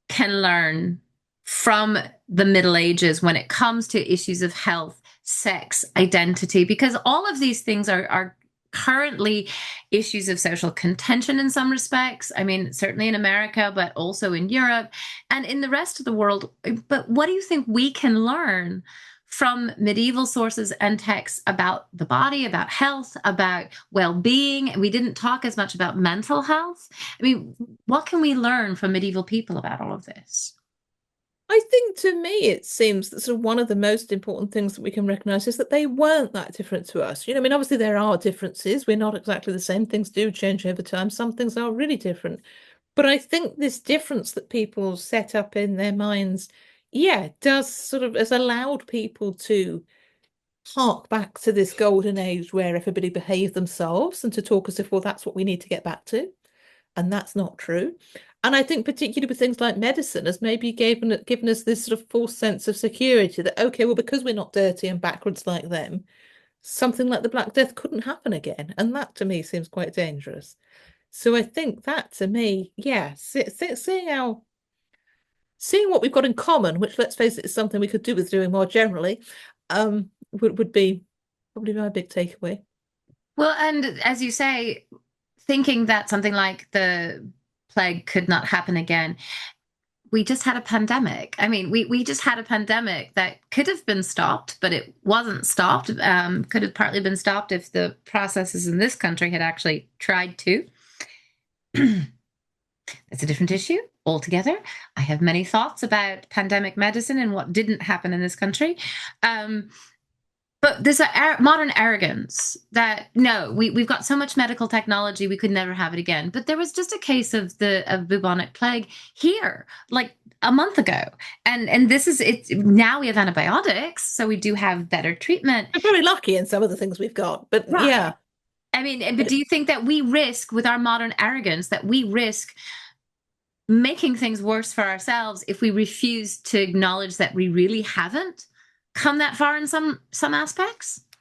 can learn from the Middle Ages when it comes to issues of health, sex, identity? Because all of these things are currently issues of social contention in some respects. I mean, certainly in America, but also in Europe and in the rest of the world. But what do you think we can learn from medieval sources and texts about the body, about health, about well-being? We didn't talk as much about mental health. I mean, what can we learn from medieval people about all of this? I think to me, it seems that sort of one of the most important things that we can recognize is that they weren't that different to us. I mean, obviously there are differences. We're not exactly the same. Things do change over time. Some things are really different. But I think this difference that people set up in their minds, yeah, does sort of has allowed people to hark back to this golden age where everybody behaved themselves and to talk as if, well, that's what we need to get back to. And that's not true. And I think particularly with things like medicine has maybe given us this sort of false sense of security that, okay, well, because we're not dirty and backwards like them, something like the Black Death couldn't happen again. And that to me seems quite dangerous. So I think that to me, yeah, seeing what we've got in common, which let's face it is something we could do with doing more generally, would be probably my big takeaway. Well, and as you say, thinking that something like the plague could not happen again, we just had a pandemic. I mean, we just had a pandemic that could have been stopped, but it wasn't stopped. Could have partly been stopped if the processes in this country had actually tried to. That's a different issue altogether. I have many thoughts about pandemic medicine and what didn't happen in this country. But there's a modern arrogance that no, we've got so much medical technology we could never have it again. But there was just a case of the bubonic plague here, like a month ago, and this is it. Now we have antibiotics, so we do have better treatment. We're very lucky in some of the things we've got, but Right. yeah. I mean, but do you think that we risk with our modern arrogance that we risk making things worse for ourselves if we refuse to acknowledge that we really haven't come that far in some aspects? I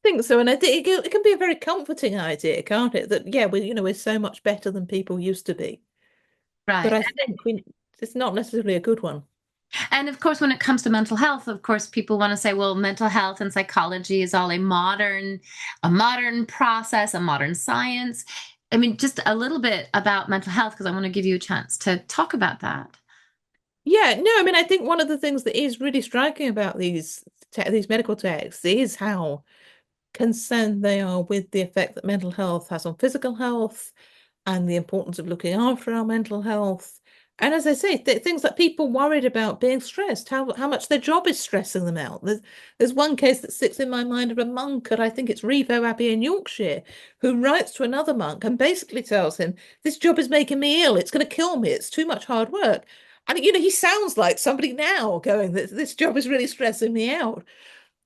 think so, and I think it can be a very comforting idea, can't it? That yeah, we're so much better than people used to be. But Right. I think it's not necessarily a good one. And of course, when it comes to mental health, of course, people want to say, well, mental health and psychology is all a modern process, a modern science. I mean, just a little bit about mental health, because I want to give you a chance to talk about that. Yeah, no, I mean, I think one of the things that is really striking about these medical texts is how concerned they are with the effect that mental health has on physical health and the importance of looking after our mental health. And as I say, things like people worried about being stressed, how much their job is stressing them out. There's one case that sticks in my mind of a monk at I think it's Revo Abbey in Yorkshire, who writes to another monk and basically tells him, "This job is making me ill. It's going to kill me. It's too much hard work." And he sounds like somebody now going, "This job is really stressing me out."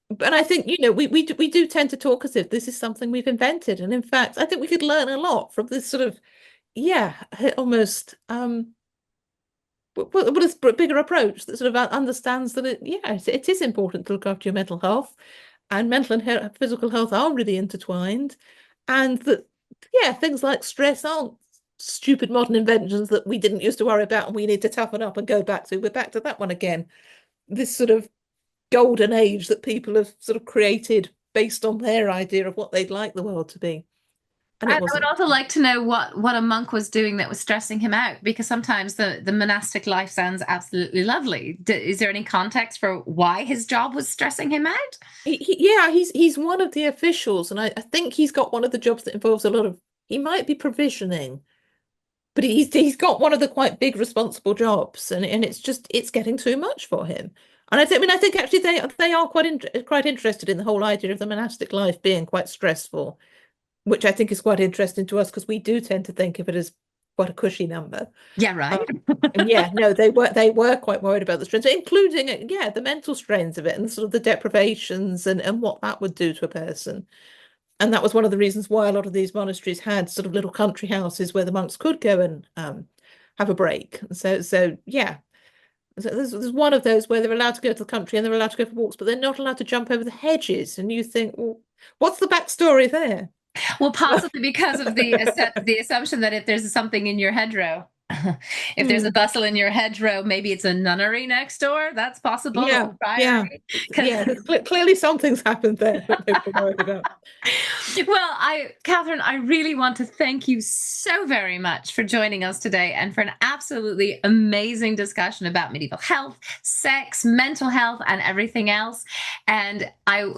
But I think, we do tend to talk as if this is something we've invented. And in fact, I think we could learn a lot from this sort of, yeah, almost what is a bigger approach that sort of understands that it is important to look after your mental health, and mental and physical health are really intertwined, and that things like stress aren't stupid modern inventions that we didn't used to worry about and we need to toughen up and go back to. We're back to that one again. This sort of golden age that people have sort of created based on their idea of what they'd like the world to be. And I it would wasn't. also like to know what a monk was doing that was stressing him out, because sometimes the monastic life sounds absolutely lovely. Is there any context for why his job was stressing him out? He's one of the officials, and I think he's got one of the jobs that involves a lot of. He might be provisioning, but he's got one of the quite big responsible jobs, and it's getting too much for him. And I think actually they are quite interested in the whole idea of the monastic life being quite stressful. which I think is quite interesting to us because we do tend to think of it as quite a cushy number. Yeah, right. And yeah, no, they were quite worried about the strains, including the mental strains of it and sort of the deprivations and what that would do to a person. And that was one of the reasons why a lot of these monasteries had sort of little country houses where the monks could go and have a break. So yeah, so there's one of those where they're allowed to go to the country and they're allowed to go for walks, but they're not allowed to jump over the hedges. And you think, well, what's the backstory there? Well, possibly because of the assumption that if there's something in your hedgerow, if there's a Hmm. bustle in your hedgerow, maybe it's a nunnery next door. That's possible. Or Yeah, a yeah, priory. 'Cause yeah. Clearly something's happened there that they were worried about. well, Catherine, I really want to thank you so very much for joining us today and for an absolutely amazing discussion about medieval health, sex, mental health, and everything else. And I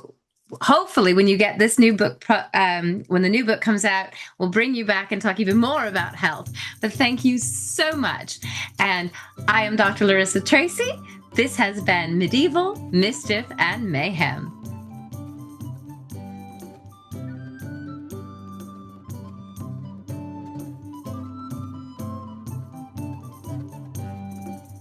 hopefully when you get this new book, when the new book comes out, we'll bring you back and talk even more about health. But thank you so much. And I am Dr. Larissa Tracy. This has been Medieval, Mischief, and Mayhem.